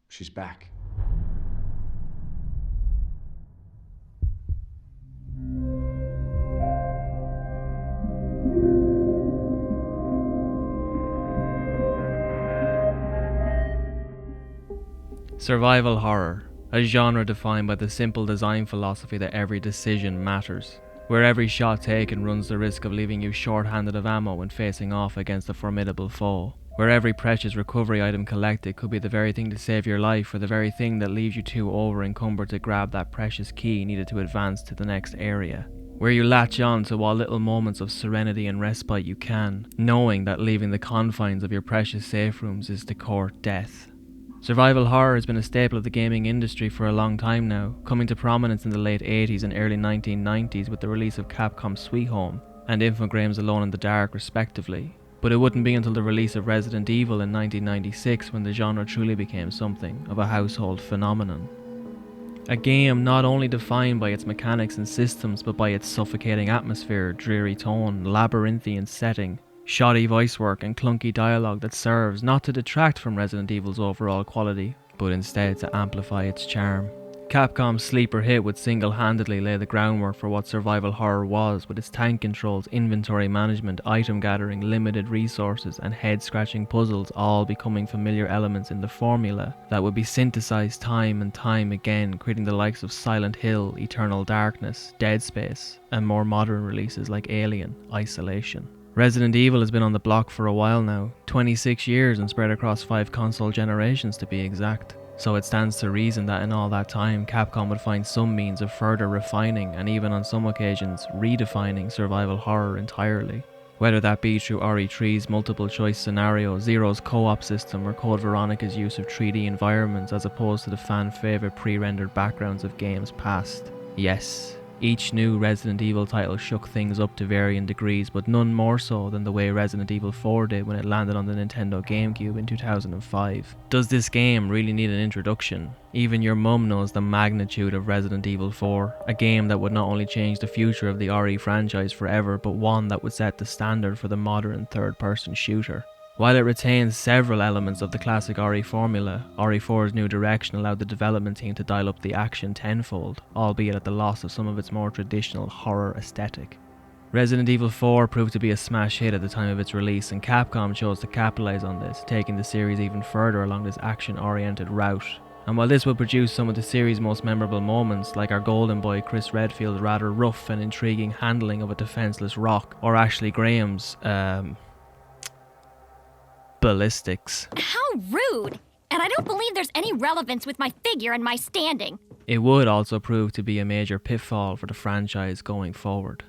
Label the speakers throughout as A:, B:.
A: She's back.
B: Survival horror, a genre defined by the simple design philosophy that every decision matters, where every shot taken runs the risk of leaving you short-handed of ammo when facing off against a formidable foe, where every precious recovery item collected could be the very thing to save your life or the very thing that leaves you too over-encumbered to grab that precious key needed to advance to the next area, where you latch on to what little moments of serenity and respite you can, knowing that leaving the confines of your precious safe rooms is to court death. Survival horror has been a staple of the gaming industry for a long time now, coming to prominence in the late 80s and early 1990s with the release of Capcom's Sweet Home and Infogrames Alone in the Dark respectively. But it wouldn't be until the release of Resident Evil in 1996 when the genre truly became something of a household phenomenon. A game not only defined by its mechanics and systems but by its suffocating atmosphere, dreary tone, labyrinthian setting, shoddy voice work and clunky dialogue that serves not to detract from Resident Evil's overall quality, but instead to amplify its charm. Capcom's sleeper hit would single-handedly lay the groundwork for what survival horror was, with its tank controls, inventory management, item gathering, limited resources and head-scratching puzzles all becoming familiar elements in the formula that would be synthesized time and time again, creating the likes of Silent Hill, Eternal Darkness, Dead Space, and more modern releases like Alien Isolation. Resident Evil has been on the block for a while now, 26 years and spread across 5 console generations to be exact. So it stands to reason that in all that time, Capcom would find some means of further refining and even on some occasions redefining survival horror entirely. Whether that be through RE3's multiple choice scenario, Zero's co-op system or Code Veronica's use of 3D environments as opposed to the fan favourite pre-rendered backgrounds of games past. Yes, each new Resident Evil title shook things up to varying degrees, but none more so than the way Resident Evil 4 did when it landed on the Nintendo GameCube in 2005. Does this game really need an introduction? Even your mum knows the magnitude of Resident Evil 4, a game that would not only change the future of the RE franchise forever, but one that would set the standard for the modern third-person shooter. While it retains several elements of the classic RE formula, RE4's new direction allowed the development team to dial up the action tenfold, albeit at the loss of some of its more traditional horror aesthetic. Resident Evil 4 proved to be a smash hit at the time of its release, and Capcom chose to capitalise on this, taking the series even further along this action-oriented route. And while this would produce some of the series' most memorable moments, like our golden boy Chris Redfield's rather rough and intriguing handling of a defenceless rock, or Ashley Graham's, ballistics.
C: How rude! And I don't believe there's any relevance with my figure and my standing.
B: It would also prove to be a major pitfall for the franchise going forward.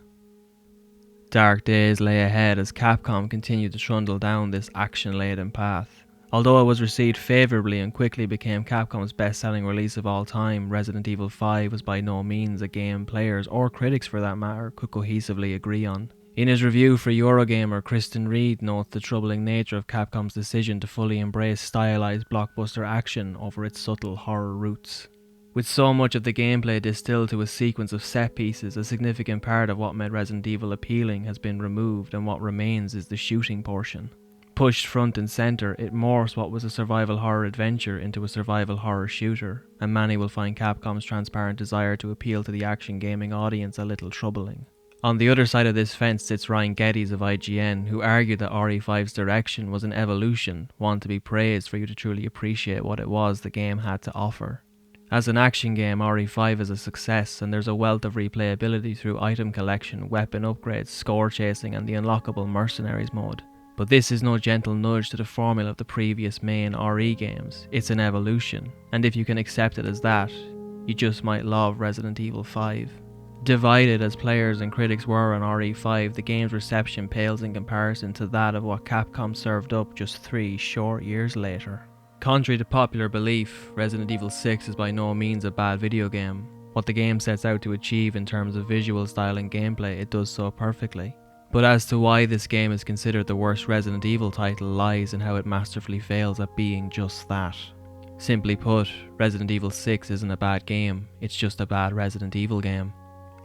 B: Dark days lay ahead as Capcom continued to trundle down this action-laden path. Although it was received favourably and quickly became Capcom's best-selling release of all time, Resident Evil 5 was by no means a game players, or critics for that matter, could cohesively agree on. In his review for Eurogamer, Kristen Reed notes the troubling nature of Capcom's decision to fully embrace stylized blockbuster action over its subtle horror roots. With so much of the gameplay distilled to a sequence of set pieces, a significant part of what made Resident Evil appealing has been removed, and what remains is the shooting portion. Pushed front and centre, it morphs what was a survival horror adventure into a survival horror shooter, and many will find Capcom's transparent desire to appeal to the action gaming audience a little troubling. On the other side of this fence sits Ryan Geddes of IGN, who argued that RE5's direction was an evolution, one to be praised for you to truly appreciate what it was the game had to offer. As an action game, RE5 is a success, and there's a wealth of replayability through item collection, weapon upgrades, score chasing, and the unlockable Mercenaries mode. But this is no gentle nudge to the formula of the previous main RE games. It's an evolution, and if you can accept it as that, you just might love Resident Evil 5. Divided as players and critics were on RE5, the game's reception pales in comparison to that of what Capcom served up just 3 short years later. Contrary to popular belief, Resident Evil 6 is by no means a bad video game. What the game sets out to achieve in terms of visual style and gameplay, it does so perfectly. But as to why this game is considered the worst Resident Evil title lies in how it masterfully fails at being just that. Simply put, Resident Evil 6 isn't a bad game, it's just a bad Resident Evil game.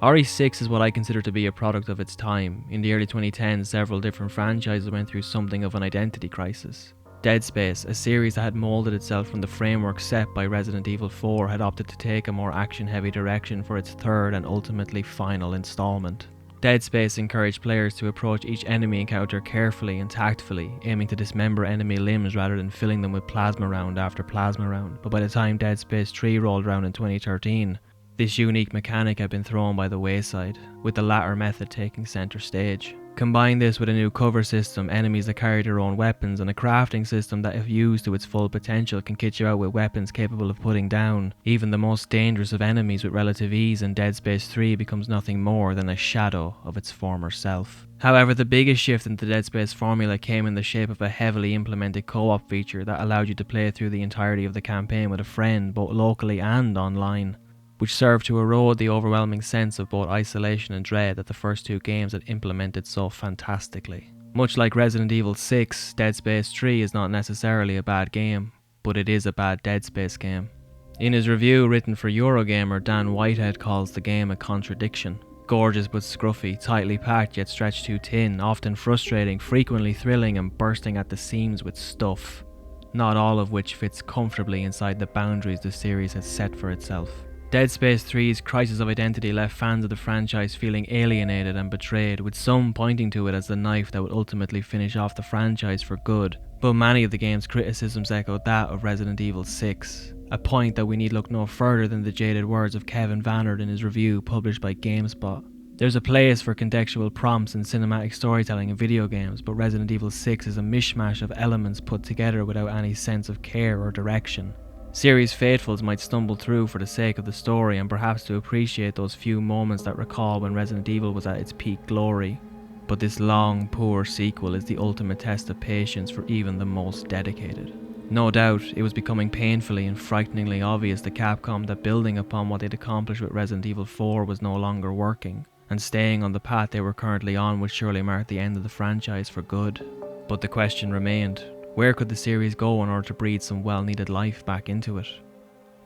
B: RE6 is what I consider to be a product of its time. In the early 2010s, several different franchises went through something of an identity crisis. Dead Space, a series that had moulded itself from the framework set by Resident Evil 4, had opted to take a more action-heavy direction for its third and ultimately final installment. Dead Space encouraged players to approach each enemy encounter carefully and tactfully, aiming to dismember enemy limbs rather than filling them with plasma round after plasma round. But by the time Dead Space 3 rolled around in 2013, this unique mechanic had been thrown by the wayside, with the latter method taking centre stage. Combine this with a new cover system, enemies that carry their own weapons, and a crafting system that, if used to its full potential, can kit you out with weapons capable of putting down even the most dangerous of enemies with relative ease, and Dead Space 3 becomes nothing more than a shadow of its former self. However, the biggest shift in the Dead Space formula came in the shape of a heavily implemented co-op feature that allowed you to play through the entirety of the campaign with a friend, both locally and online, which served to erode the overwhelming sense of both isolation and dread that the first two games had implemented so fantastically. Much like Resident Evil 6, Dead Space 3 is not necessarily a bad game, but it is a bad Dead Space game. In his review written for Eurogamer, Dan Whitehead calls the game a contradiction. Gorgeous but scruffy, tightly packed yet stretched too thin, often frustrating, frequently thrilling and bursting at the seams with stuff, not all of which fits comfortably inside the boundaries the series has set for itself. Dead Space 3's crisis of identity left fans of the franchise feeling alienated and betrayed, with some pointing to it as the knife that would ultimately finish off the franchise for good. But many of the game's criticisms echoed that of Resident Evil 6, a point that we need look no further than the jaded words of Kevin Vannard in his review published by GameSpot. There's a place for contextual prompts and cinematic storytelling in video games, but Resident Evil 6 is a mishmash of elements put together without any sense of care or direction. Series faithfuls might stumble through for the sake of the story and perhaps to appreciate those few moments that recall when Resident Evil was at its peak glory. But this long, poor sequel is the ultimate test of patience for even the most dedicated. No doubt, it was becoming painfully and frighteningly obvious to Capcom that building upon what they'd accomplished with Resident Evil 4 was no longer working, and staying on the path they were currently on would surely mark the end of the franchise for good. But the question remained: where could the series go in order to breathe some well-needed life back into it?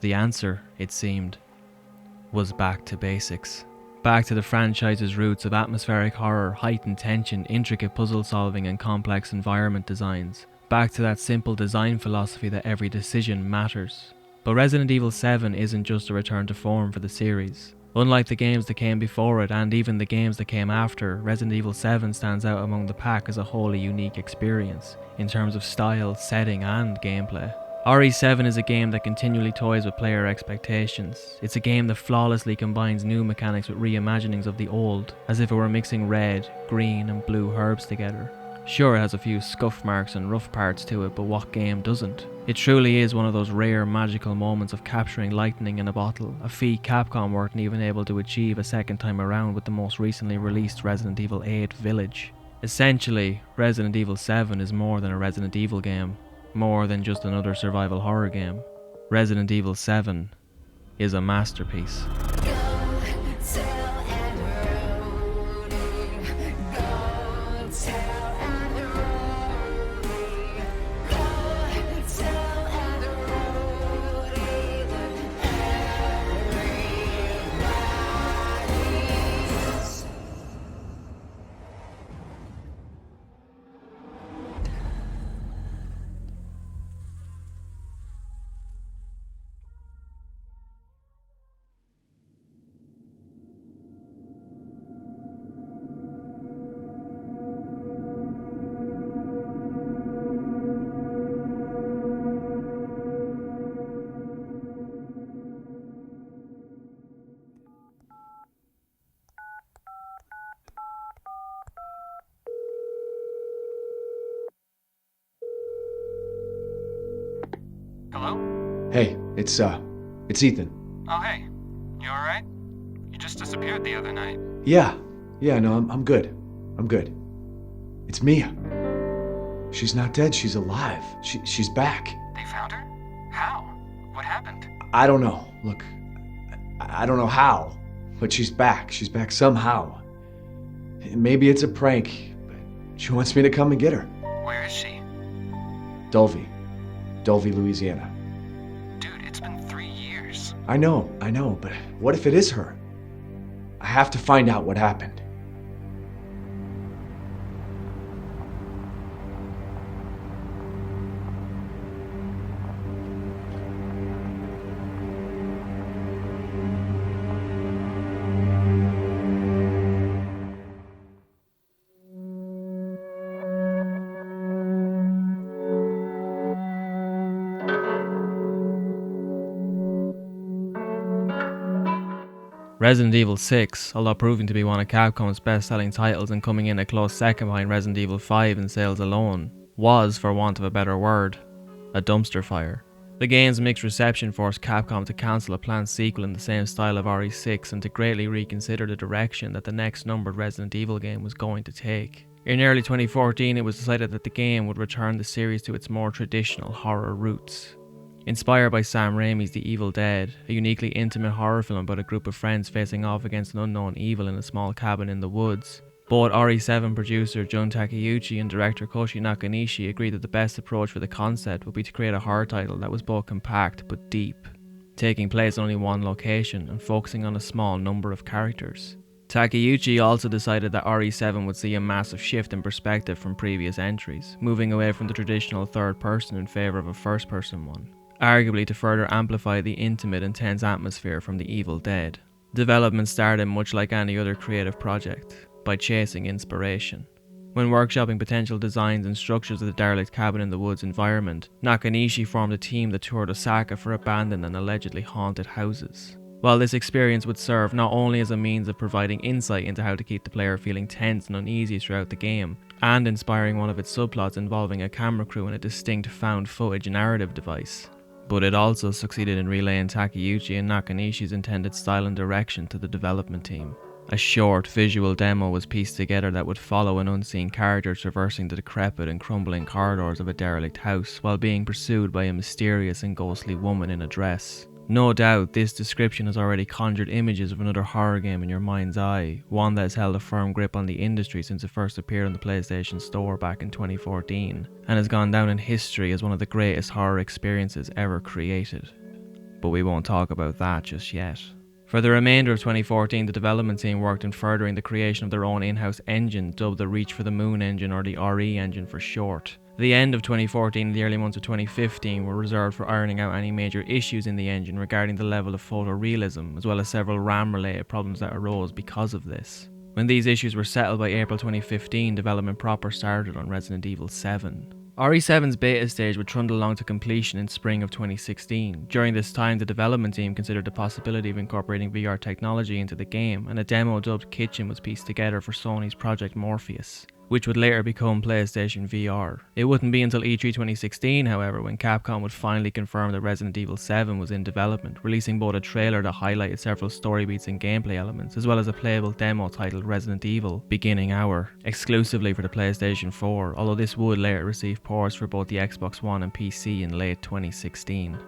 B: The answer, it seemed, was back to basics. Back to the franchise's roots of atmospheric horror, heightened tension, intricate puzzle solving and complex environment designs. Back to that simple design philosophy that every decision matters. But Resident Evil 7 isn't just a return to form for the series. Unlike the games that came before it, and even the games that came after, Resident Evil 7 stands out among the pack as a wholly unique experience, in terms of style, setting and gameplay. RE7 is a game that continually toys with player expectations. It's a game that flawlessly combines new mechanics with reimaginings of the old, as if it were mixing red, green and blue herbs together. Sure, it has a few scuff marks and rough parts to it, but what game doesn't? It truly is one of those rare magical moments of capturing lightning in a bottle, a feat Capcom weren't even able to achieve a second time around with the most recently released Resident Evil 8 Village. Essentially, Resident Evil 7 is more than a Resident Evil game, more than just another survival horror game. Resident Evil 7 is a masterpiece.
A: Hello?
D: Hey, it's Ethan.
A: Oh, hey. You alright? You just disappeared the other night.
D: Yeah, no, I'm good. I'm good. It's Mia. She's not dead, she's alive. She's back.
A: They found her? How? What happened?
D: I don't know. Look, I don't know how, but she's back. She's back somehow. Maybe it's a prank, but she wants me to come and get her.
A: Where is she?
D: Dulvey, Louisiana.
A: Dude, it's been 3 years.
D: I know, but what if it is her? I have to find out what happened.
B: Resident Evil 6, although proving to be one of Capcom's best-selling titles and coming in a close second behind Resident Evil 5 in sales alone, was, for want of a better word, a dumpster fire. The game's mixed reception forced Capcom to cancel a planned sequel in the same style of RE6 and to greatly reconsider the direction that the next numbered Resident Evil game was going to take. In early 2014, it was decided that the game would return the series to its more traditional horror roots. Inspired by Sam Raimi's The Evil Dead, a uniquely intimate horror film about a group of friends facing off against an unknown evil in a small cabin in the woods, both RE7 producer Jun Takeuchi and director Koshi Nakanishi agreed that the best approach for the concept would be to create a horror title that was both compact but deep, taking place in only one location and focusing on a small number of characters. Takeuchi also decided that RE7 would see a massive shift in perspective from previous entries, moving away from the traditional third person in favour of a first person one, arguably to further amplify the intimate and tense atmosphere from The Evil Dead. Development started much like any other creative project, by chasing inspiration. When workshopping potential designs and structures of the derelict cabin in the woods environment, Nakanishi formed a team that toured Osaka for abandoned and allegedly haunted houses. While this experience would serve not only as a means of providing insight into how to keep the player feeling tense and uneasy throughout the game, and inspiring one of its subplots involving a camera crew and a distinct found footage narrative device, but it also succeeded in relaying Takeuchi and Nakanishi's intended style and direction to the development team. A short visual demo was pieced together that would follow an unseen character traversing the decrepit and crumbling corridors of a derelict house while being pursued by a mysterious and ghostly woman in a dress. No doubt, this description has already conjured images of another horror game in your mind's eye, one that has held a firm grip on the industry since it first appeared on the PlayStation Store back in 2014, and has gone down in history as one of the greatest horror experiences ever created. But we won't talk about that just yet. For the remainder of 2014, the development team worked in furthering the creation of their own in-house engine, dubbed the Reach for the Moon engine, or the RE engine for short. The end of 2014 and the early months of 2015 were reserved for ironing out any major issues in the engine regarding the level of photorealism, as well as several RAM-related problems that arose because of this. When these issues were settled by April 2015, development proper started on Resident Evil 7. RE7's beta stage would trundle along to completion in spring of 2016. During this time, the development team considered the possibility of incorporating VR technology into the game, and a demo dubbed Kitchen was pieced together for Sony's Project Morpheus, which would later become PlayStation VR. It wouldn't be until E3 2016, however, when Capcom would finally confirm that Resident Evil 7 was in development, releasing both a trailer that highlighted several story beats and gameplay elements, as well as a playable demo titled Resident Evil Beginning Hour, exclusively for the PlayStation 4, although this would later receive ports for both the Xbox One and PC in late 2016.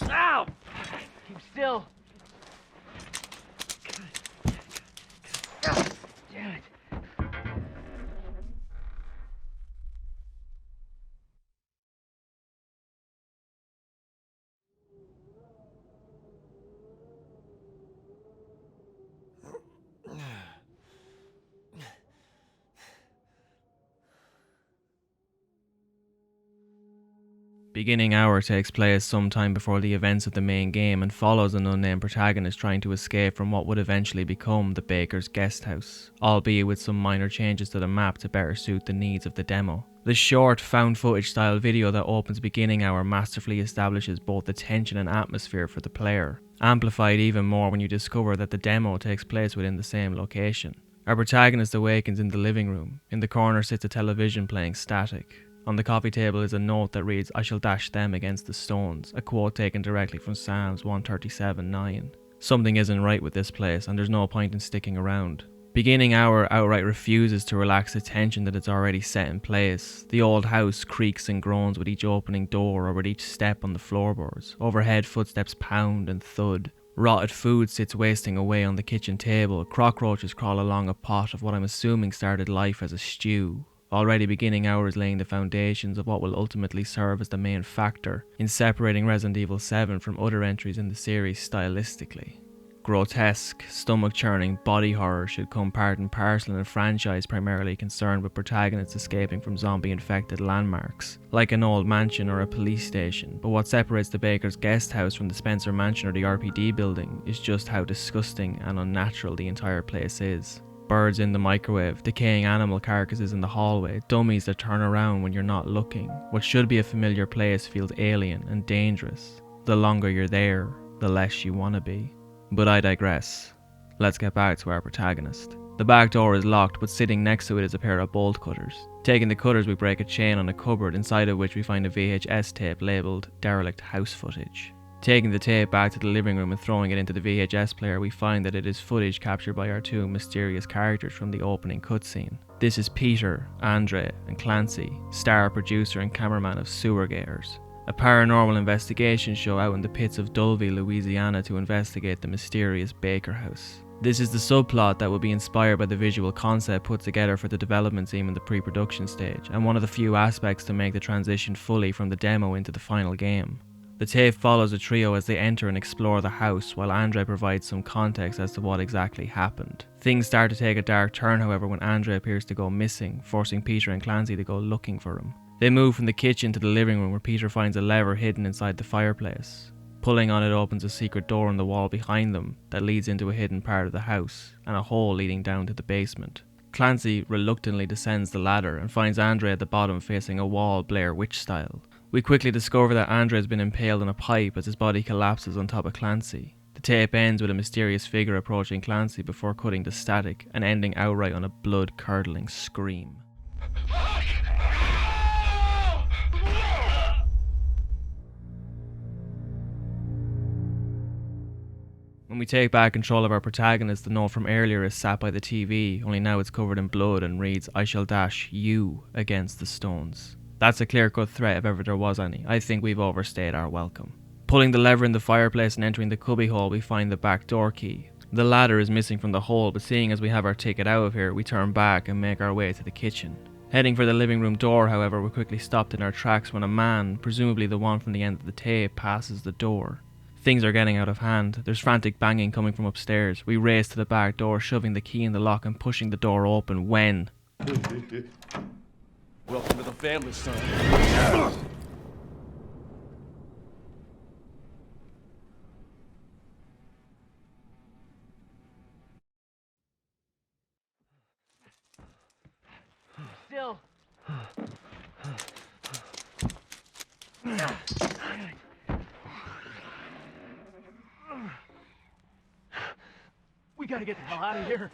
E: Ow! Keep still. God damn it.
B: Beginning Hour takes place sometime before the events of the main game and follows an unnamed protagonist trying to escape from what would eventually become the Baker's Guest House, albeit with some minor changes to the map to better suit the needs of the demo. The short, found footage style video that opens Beginning Hour masterfully establishes both the tension and atmosphere for the player, amplified even more when you discover that the demo takes place within the same location. Our protagonist awakens in the living room. In the corner sits a television playing static. On the coffee table is a note that reads, "I shall dash them against the stones," a quote taken directly from Psalms 137:9. Something isn't right with this place, and there's no point in sticking around. Beginning hour outright refuses to relax the tension that it's already set in place. The old house creaks and groans with each opening door or with each step on the floorboards. Overhead footsteps pound and thud. Rotted food sits wasting away on the kitchen table. Cockroaches crawl along a pot of what I'm assuming started life as a stew. Already beginning hour is laying the foundations of what will ultimately serve as the main factor in separating Resident Evil 7 from other entries in the series stylistically. Grotesque, stomach-churning body horror should come part and parcel in a franchise primarily concerned with protagonists escaping from zombie-infected landmarks, like an old mansion or a police station. But what separates the Baker's guest house from the Spencer mansion or the RPD building is just how disgusting and unnatural the entire place is. Birds in the microwave, decaying animal carcasses in the hallway, dummies that turn around when you're not looking. What should be a familiar place feels alien and dangerous. The longer you're there, the less you want to be. But I digress. Let's get back to our protagonist. The back door is locked, but sitting next to it is a pair of bolt cutters. Taking the cutters, we break a chain on a cupboard, inside of which we find a VHS tape labelled "Derelict House Footage." Taking the tape back to the living room and throwing it into the VHS player, we find that it is footage captured by our two mysterious characters from the opening cutscene. This is Peter, Andre, and Clancy, star producer and cameraman of Sewer Gators, a paranormal investigation show out in the pits of Dulvey, Louisiana to investigate the mysterious Baker house. This is the subplot that will be inspired by the visual concept put together for the development team in the pre-production stage, and one of the few aspects to make the transition fully from the demo into the final game. The tape follows the trio as they enter and explore the house, while Andre provides some context as to what exactly happened. Things start to take a dark turn, however, when Andre appears to go missing, forcing Peter and Clancy to go looking for him. They move from the kitchen to the living room, where Peter finds a lever hidden inside the fireplace. Pulling on it opens a secret door on the wall behind them that leads into a hidden part of the house, and a hole leading down to the basement. Clancy reluctantly descends the ladder and finds Andre at the bottom facing a wall, Blair Witch style. We quickly discover that Andre has been impaled on a pipe as his body collapses on top of Clancy. The tape ends with a mysterious figure approaching Clancy before cutting to static and ending outright on a blood-curdling scream. When we take back control of our protagonist, the note from earlier is sat by the TV, only now it's covered in blood and reads, "I shall dash you against the stones." That's a clear-cut threat if ever there was any. I think we've overstayed our welcome. Pulling the lever in the fireplace and entering the cubbyhole, we find the back door key. The ladder is missing from the hole, but seeing as we have our ticket out of here, we turn back and make our way to the kitchen. Heading for the living room door, however, we're quickly stopped in our tracks when a man, presumably the one from the end of the tape, passes the door. Things are getting out of hand. There's frantic banging coming from upstairs. We race to the back door, shoving the key in the lock and pushing the door open when...
F: Welcome to the family, son.
E: Still. We gotta get the hell out of here.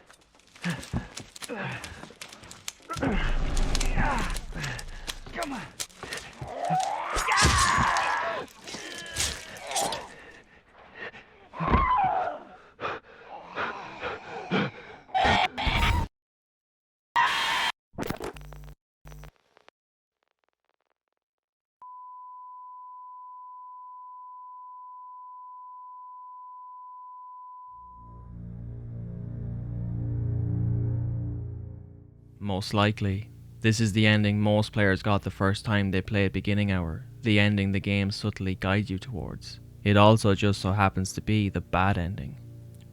E: Come on.
B: Most likely, this is the ending most players got the first time they played Beginning Hour, the ending the game subtly guides you towards. It also just so happens to be the bad ending.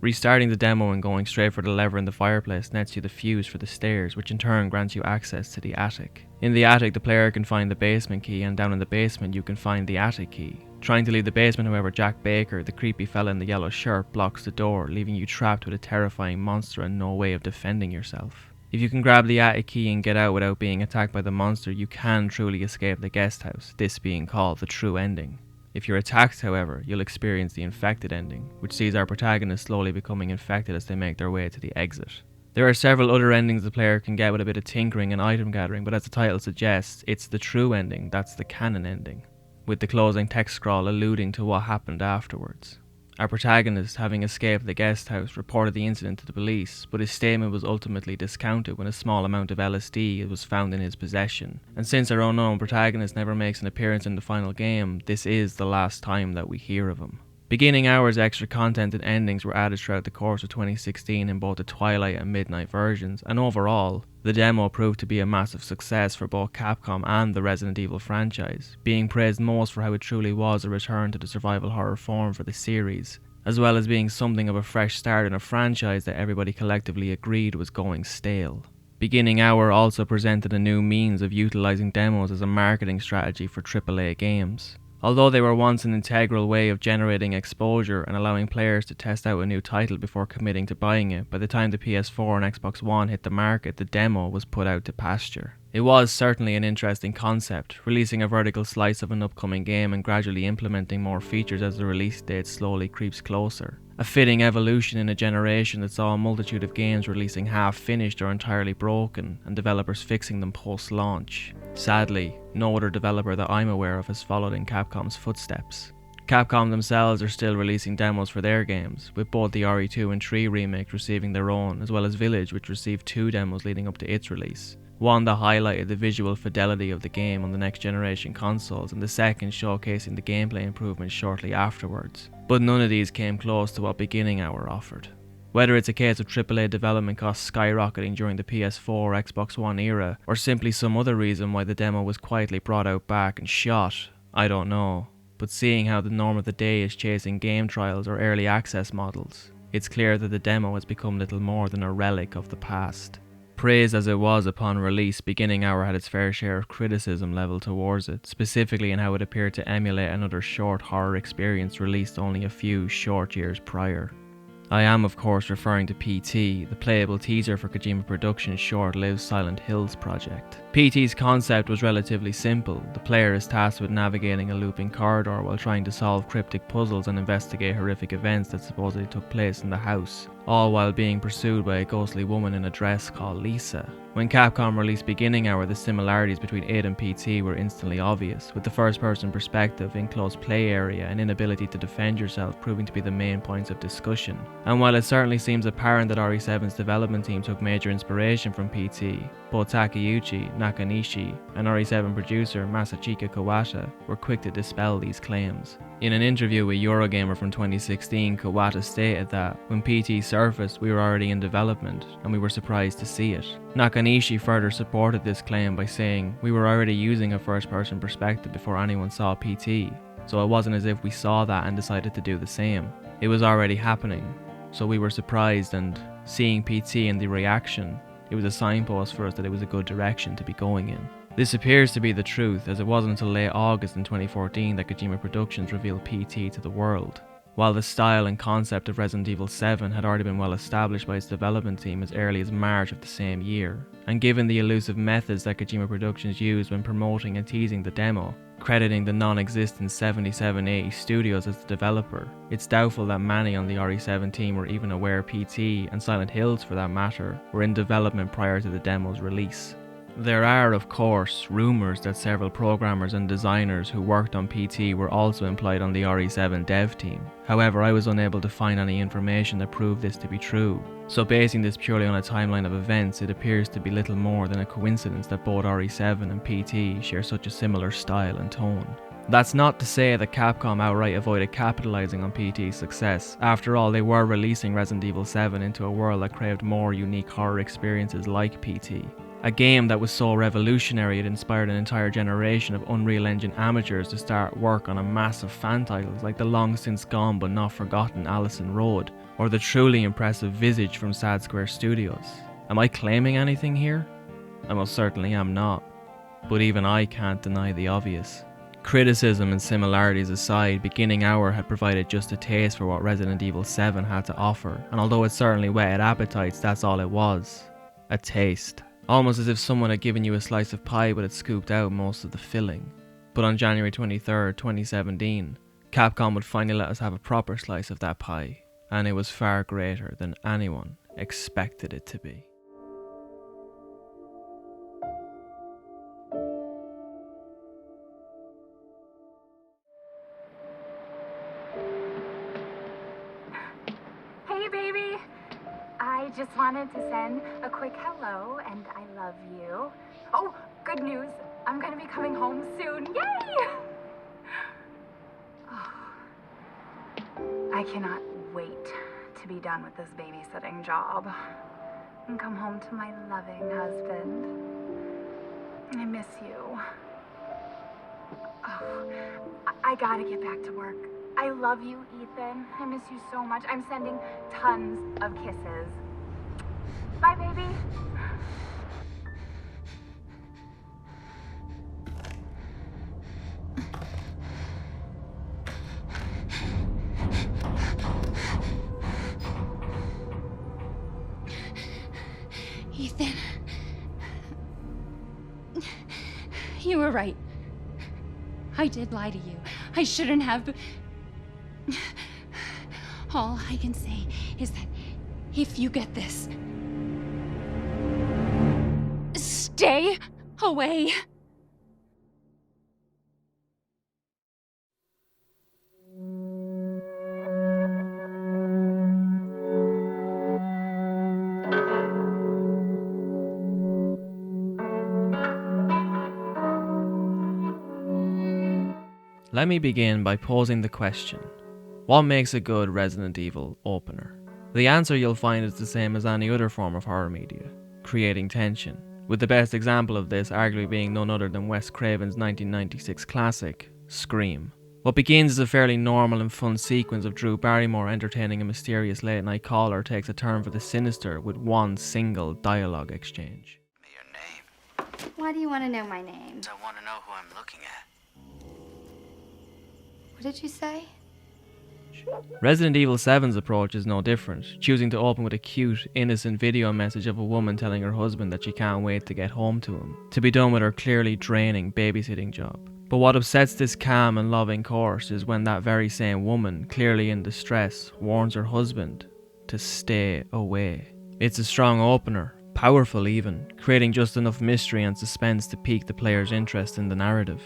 B: Restarting the demo and going straight for the lever in the fireplace nets you the fuse for the stairs, which in turn grants you access to the attic. In the attic, the player can find the basement key, and down in the basement you can find the attic key. Trying to leave the basement, however, Jack Baker, the creepy fella in the yellow shirt, blocks the door, leaving you trapped with a terrifying monster and no way of defending yourself. If you can grab the attic key and get out without being attacked by the monster, you can truly escape the guest house, this being called the true ending. If you're attacked, however, you'll experience the infected ending, which sees our protagonist slowly becoming infected as they make their way to the exit. There are several other endings the player can get with a bit of tinkering and item gathering, but as the title suggests, it's the true ending that's the canon ending, with the closing text scroll alluding to what happened afterwards. Our protagonist, having escaped the guest house, reported the incident to the police, but his statement was ultimately discounted when a small amount of LSD was found in his possession. And since our unknown protagonist never makes an appearance in the final game, this is the last time that we hear of him. Beginning hours, extra content and endings were added throughout the course of 2016 in both the Twilight and Midnight versions, and overall, the demo proved to be a massive success for both Capcom and the Resident Evil franchise, being praised most for how it truly was a return to the survival horror form for the series, as well as being something of a fresh start in a franchise that everybody collectively agreed was going stale. Beginning Hour also presented a new means of utilising demos as a marketing strategy for AAA games. Although they were once an integral way of generating exposure and allowing players to test out a new title before committing to buying it, by the time the PS4 and Xbox One hit the market, the demo was put out to pasture. It was certainly an interesting concept, releasing a vertical slice of an upcoming game and gradually implementing more features as the release date slowly creeps closer. A fitting evolution in a generation that saw a multitude of games releasing half-finished or entirely broken, and developers fixing them post-launch. Sadly, no other developer that I'm aware of has followed in Capcom's footsteps. Capcom themselves are still releasing demos for their games, with both the RE2 and 3 remakes receiving their own, as well as Village, which received 2 demos leading up to its release. One that highlighted the visual fidelity of the game on the next generation consoles, and the second showcasing the gameplay improvements shortly afterwards. But none of these came close to what Beginning Hour offered. Whether it's a case of AAA development costs skyrocketing during the PS4 or Xbox One era, or simply some other reason why the demo was quietly brought out back and shot, I don't know. But seeing how the norm of the day is chasing game trials or early access models, it's clear that the demo has become little more than a relic of the past. Praised as it was upon release, Beginning Hour had its fair share of criticism levelled towards it, specifically in how it appeared to emulate another short horror experience released only a few short years prior. I am of course referring to PT, the playable teaser for Kojima Productions' short-lived Silent Hills project. PT's concept was relatively simple. The player is tasked with navigating a looping corridor while trying to solve cryptic puzzles and investigate horrific events that supposedly took place in the house, all while being pursued by a ghostly woman in a dress called Lisa. When Capcom released Beginning Hour, the similarities between it and PT were instantly obvious, with the first-person perspective, enclosed play area, and inability to defend yourself proving to be the main points of discussion. And while it certainly seems apparent that RE7's development team took major inspiration from PT, both Takeuchi Nakanishi and RE7 producer Masachika Kawata were quick to dispel these claims. In an interview with Eurogamer from 2016, Kawata stated that when PT surfaced, we were already in development, and we were surprised to see it. Nakanishi further supported this claim by saying, "We were already using a first-person perspective before anyone saw PT, so it wasn't as if we saw that and decided to do the same. It was already happening, so we were surprised, and seeing PT and the reaction, it was a signpost for us that it was a good direction to be going in." This appears to be the truth, as it wasn't until late August in 2014 that Kojima Productions revealed PT to the world. While the style and concept of Resident Evil 7 had already been well established by its development team as early as March of the same year, and given the elusive methods that Kojima Productions used when promoting and teasing the demo, crediting the non-existent 7780 Studios as the developer, it's doubtful that many on the RE7 team were even aware PT, and Silent Hills for that matter, were in development prior to the demo's release. There are, of course, rumours that several programmers and designers who worked on PT were also employed on the RE7 dev team. However, I was unable to find any information that proved this to be true. So basing this purely on a timeline of events, it appears to be little more than a coincidence that both RE7 and PT share such a similar style and tone. That's not to say that Capcom outright avoided capitalising on PT's success. After all, they were releasing Resident Evil 7 into a world that craved more unique horror experiences like PT. A game that was so revolutionary it inspired an entire generation of Unreal Engine amateurs to start work on a massive fan titles like the long since gone but not forgotten Allison Road, or the truly impressive Visage from Sad Square Studios. Am I claiming anything here? I most certainly am not, but even I can't deny the obvious. Criticism and similarities aside, Beginning Hour had provided just a taste for what Resident Evil 7 had to offer, and although it certainly whetted appetites, that's all it was. A taste. Almost as if someone had given you a slice of pie but had scooped out most of the filling. But on January 23rd, 2017, Capcom would finally let us have a proper slice of that pie, and it was far greater than anyone expected it to be.
F: Hey, baby. I just wanted to send a quick hello and I love you. Oh, good news. I'm gonna be coming home soon. Yay! Oh, I cannot wait to be done with this babysitting job and come home to my loving husband. I miss you. Oh, I gotta get back to work. I love you, Ethan. I miss you so much. I'm sending tons of kisses. Bye, baby.
G: Ethan. You were right. I did lie to you. I shouldn't have. All I can say is that if you get this, stay away.
B: Let me begin by posing the question, what makes a good Resident Evil opener? The answer you'll find is the same as any other form of horror media, creating tension, with the best example of this arguably being none other than Wes Craven's 1996 classic, Scream. What begins as a fairly normal and fun sequence of Drew Barrymore entertaining a mysterious late-night caller takes a turn for the sinister with one single dialogue exchange.
H: Your name.
I: Why do you want to know my name?
H: I want to know who I'm looking at.
I: What did you say?
B: Resident Evil 7's approach is no different, choosing to open with a cute, innocent video message of a woman telling her husband that she can't wait to get home to him, to be done with her clearly draining babysitting job. But what upsets this calm and loving course is when that very same woman, clearly in distress, warns her husband to stay away. It's a strong opener, powerful even, creating just enough mystery and suspense to pique the player's interest in the narrative.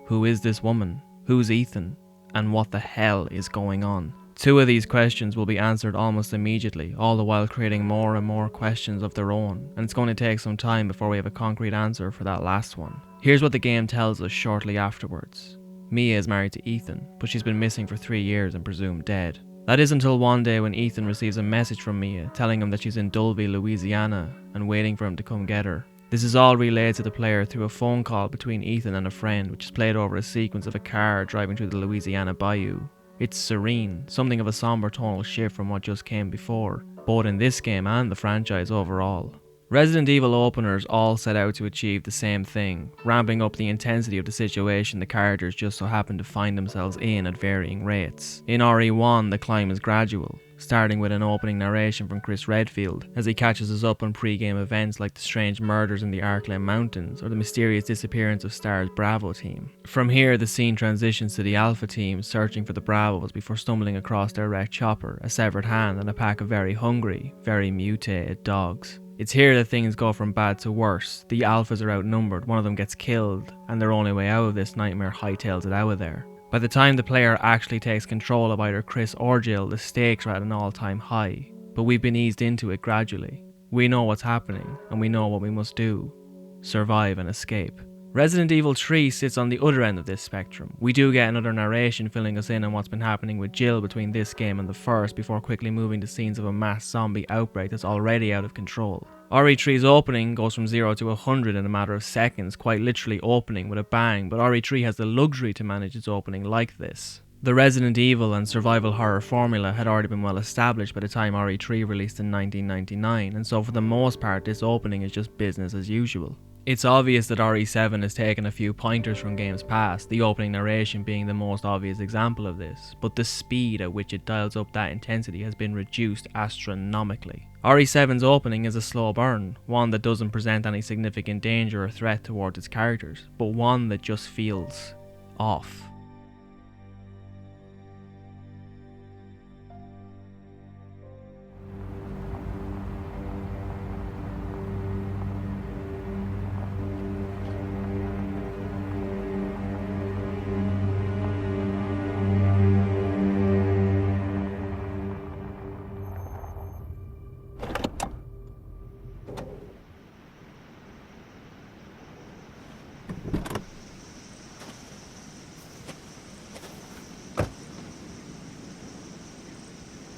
B: Who is this woman? Who's Ethan? And what the hell is going on? Two of these questions will be answered almost immediately, all the while creating more and more questions of their own, and it's going to take some time before we have a concrete answer for that last one. Here's what the game tells us shortly afterwards. Mia is married to Ethan, but she's been missing for 3 years and presumed dead. That is until one day when Ethan receives a message from Mia telling him that she's in Dulvey, Louisiana, and waiting for him to come get her. This is all relayed to the player through a phone call between Ethan and a friend, which is played over a sequence of a car driving through the Louisiana bayou. It's serene, something of a somber tonal shift from what just came before, both in this game and the franchise overall. Resident Evil openers all set out to achieve the same thing, ramping up the intensity of the situation the characters just so happen to find themselves in at varying rates. In RE1, the climb is gradual, starting with an opening narration from Chris Redfield as he catches us up on pre-game events like the strange murders in the Arkland Mountains or the mysterious disappearance of STAR's Bravo team. From here, the scene transitions to the Alpha team searching for the Bravos before stumbling across their wrecked chopper, a severed hand, and a pack of very hungry, very mutated dogs. It's here that things go from bad to worse. The Alphas are outnumbered, one of them gets killed, and their only way out of this nightmare hightails it out of there. By the time the player actually takes control of either Chris or Jill, the stakes are at an all-time high, but we've been eased into it gradually. We know what's happening, and we know what we must do. Survive and escape. Resident Evil 3 sits on the other end of this spectrum. We do get another narration filling us in on what's been happening with Jill between this game and the first before quickly moving to scenes of a mass zombie outbreak that's already out of control. RE3's opening goes from 0 to 100 in a matter of seconds, quite literally opening with a bang, but RE3 has the luxury to manage its opening like this. The Resident Evil and survival horror formula had already been well established by the time RE3 released in 1999, and so for the most part this opening is just business as usual. It's obvious that RE7 has taken a few pointers from games past, the opening narration being the most obvious example of this, but the speed at which it dials up that intensity has been reduced astronomically. RE7's opening is a slow burn, one that doesn't present any significant danger or threat towards its characters, but one that just feels off.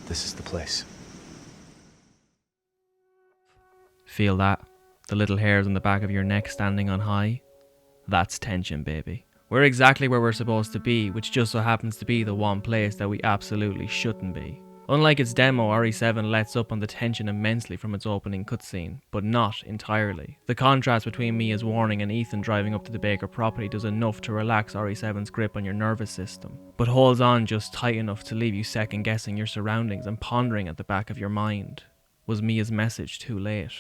D: this is the place.
B: Feel that? The little hairs on the back of your neck standing on high? That's tension, baby. We're exactly where we're supposed to be, which just so happens to be the one place that we absolutely shouldn't be. Unlike its demo, RE7 lets up on the tension immensely from its opening cutscene, but not entirely. The contrast between Mia's warning and Ethan driving up to the Baker property does enough to relax RE7's grip on your nervous system, but holds on just tight enough to leave you second guessing your surroundings and pondering at the back of your mind. Was Mia's message too late?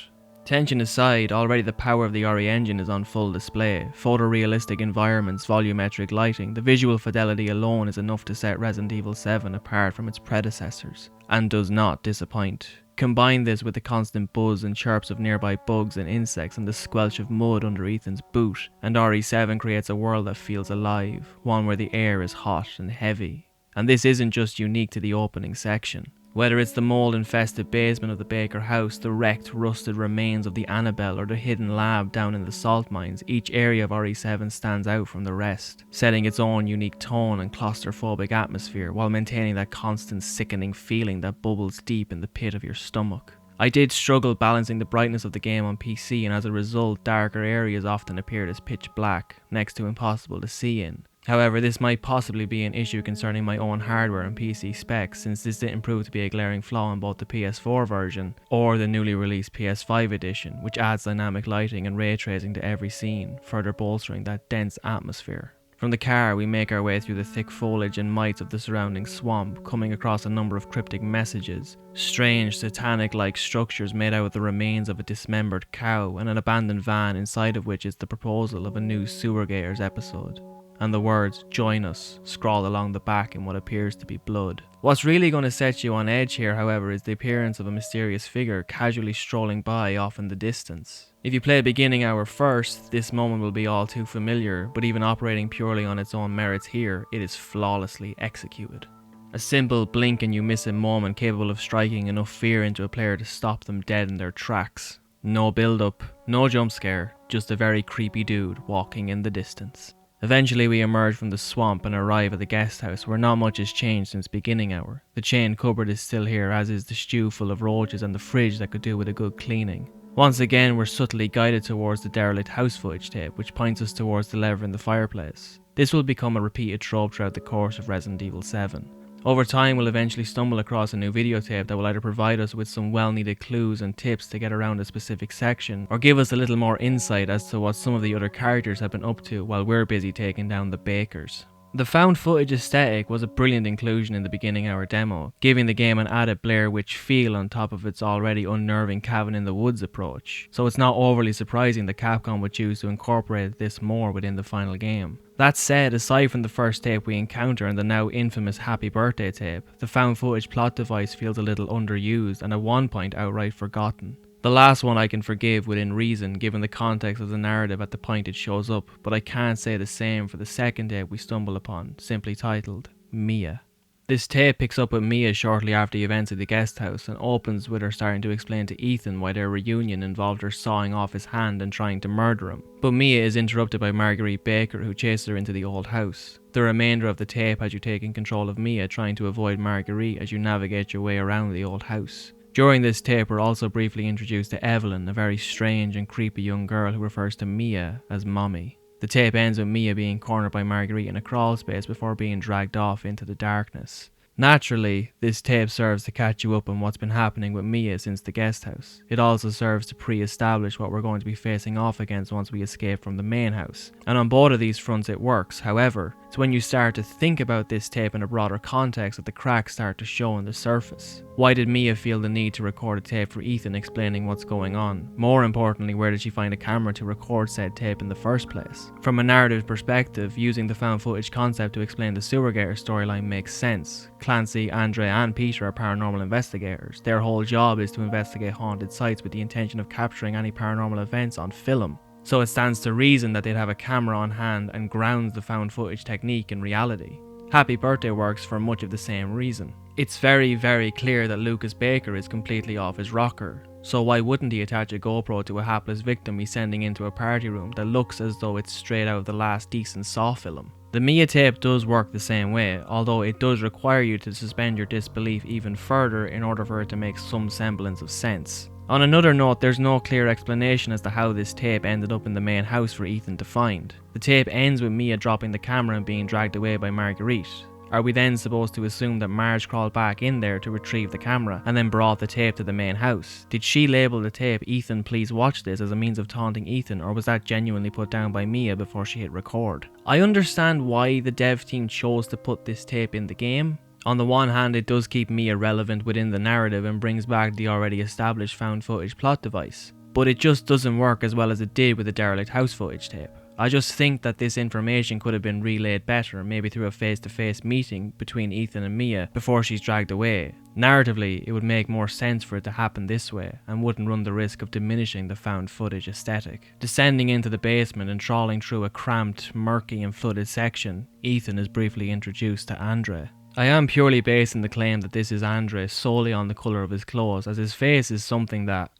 B: Tension aside, already the power of the RE engine is on full display. Photorealistic environments, volumetric lighting, the visual fidelity alone is enough to set Resident Evil 7 apart from its predecessors, and does not disappoint. Combine this with the constant buzz and chirps of nearby bugs and insects and the squelch of mud under Ethan's boot, and RE7 creates a world that feels alive, one where the air is hot and heavy. And this isn't just unique to the opening section. Whether it's the mold-infested basement of the Baker house, the wrecked, rusted remains of the Annabelle, or the hidden lab down in the salt mines, each area of RE7 stands out from the rest, setting its own unique tone and claustrophobic atmosphere while maintaining that constant sickening feeling that bubbles deep in the pit of your stomach. I did struggle balancing the brightness of the game on PC, and as a result, darker areas often appeared as pitch black, next to impossible to see in. However, this might possibly be an issue concerning my own hardware and PC specs, since this didn't prove to be a glaring flaw in both the PS4 version or the newly released PS5 edition, which adds dynamic lighting and ray tracing to every scene, further bolstering that dense atmosphere. From the car, we make our way through the thick foliage and mites of the surrounding swamp, coming across a number of cryptic messages, strange satanic-like structures made out of the remains of a dismembered cow, and an abandoned van inside of which is the proposal of a new Sewer Gators episode, and the words "Join us" scrawled along the back in what appears to be blood. What's really going to set you on edge here, however, is the appearance of a mysterious figure casually strolling by off in the distance. If you play beginning hour first, this moment will be all too familiar, but even operating purely on its own merits here, it is flawlessly executed. A simple blink and you miss a moment capable of striking enough fear into a player to stop them dead in their tracks. No build up, no jump scare, just a very creepy dude walking in the distance. Eventually we emerge from the swamp and arrive at the guest house, where not much has changed since beginning hour. The chain cupboard is still here, as is the stew full of roaches and the fridge that could do with a good cleaning. Once again we're subtly guided towards the derelict house footage tape, which points us towards the lever in the fireplace. This will become a repeated trope throughout the course of Resident Evil 7. Over time we'll eventually stumble across a new videotape that will either provide us with some well-needed clues and tips to get around a specific section, or give us a little more insight as to what some of the other characters have been up to while we're busy taking down the Bakers. The found footage aesthetic was a brilliant inclusion in the beginning hour demo, giving the game an added Blair Witch feel on top of its already unnerving Cabin in the Woods approach, so it's not overly surprising that Capcom would choose to incorporate this more within the final game. That said, aside from the first tape we encounter and the now infamous Happy Birthday tape, the found footage plot device feels a little underused and at one point outright forgotten. The last one I can forgive within reason given the context of the narrative at the point it shows up, but I can't say the same for the second tape we stumble upon, simply titled Mia. This tape picks up with Mia shortly after the events of the guest house and opens with her starting to explain to Ethan why their reunion involved her sawing off his hand and trying to murder him. But Mia is interrupted by Marguerite Baker, who chases her into the old house. The remainder of the tape has you taking control of Mia trying to avoid Marguerite as you navigate your way around the old house. During this tape we're also briefly introduced to Evelyn, a very strange and creepy young girl who refers to Mia as Mommy. The tape ends with Mia being cornered by Marguerite in a crawl space before being dragged off into the darkness. Naturally, this tape serves to catch you up on what's been happening with Mia since the guest house. It also serves to pre-establish what we're going to be facing off against once we escape from the main house. And on both of these fronts it works. However, it's when you start to think about this tape in a broader context that the cracks start to show on the surface. Why did Mia feel the need to record a tape for Ethan explaining what's going on? More importantly, where did she find a camera to record said tape in the first place? From a narrative perspective, using the found footage concept to explain the Sewer Gator storyline makes sense. Clancy, Andrea and Peter are paranormal investigators. Their whole job is to investigate haunted sites with the intention of capturing any paranormal events on film. So it stands to reason that they'd have a camera on hand and grounds the found footage technique in reality. Happy Birthday works for much of the same reason. It's very, very clear that Lucas Baker is completely off his rocker, so why wouldn't he attach a GoPro to a hapless victim he's sending into a party room that looks as though it's straight out of the last decent Saw film? The Mia tape does work the same way, although it does require you to suspend your disbelief even further in order for it to make some semblance of sense. On another note, there's no clear explanation as to how this tape ended up in the main house for Ethan to find. The tape ends with Mia dropping the camera and being dragged away by Marguerite. Are we then supposed to assume that Marge crawled back in there to retrieve the camera and then brought the tape to the main house? Did she label the tape "Ethan, please watch this" as a means of taunting Ethan, or was that genuinely put down by Mia before she hit record? I understand why the dev team chose to put this tape in the game. On the one hand, it does keep Mia relevant within the narrative and brings back the already established found footage plot device, but it just doesn't work as well as it did with the derelict house footage tape. I just think that this information could have been relayed better, maybe through a face-to-face meeting between Ethan and Mia before she's dragged away. Narratively, it would make more sense for it to happen this way, and wouldn't run the risk of diminishing the found footage aesthetic. Descending into the basement and trawling through a cramped, murky and flooded section, Ethan is briefly introduced to Andre. I am purely basing the claim that this is Andre solely on the colour of his clothes, as his face is something that,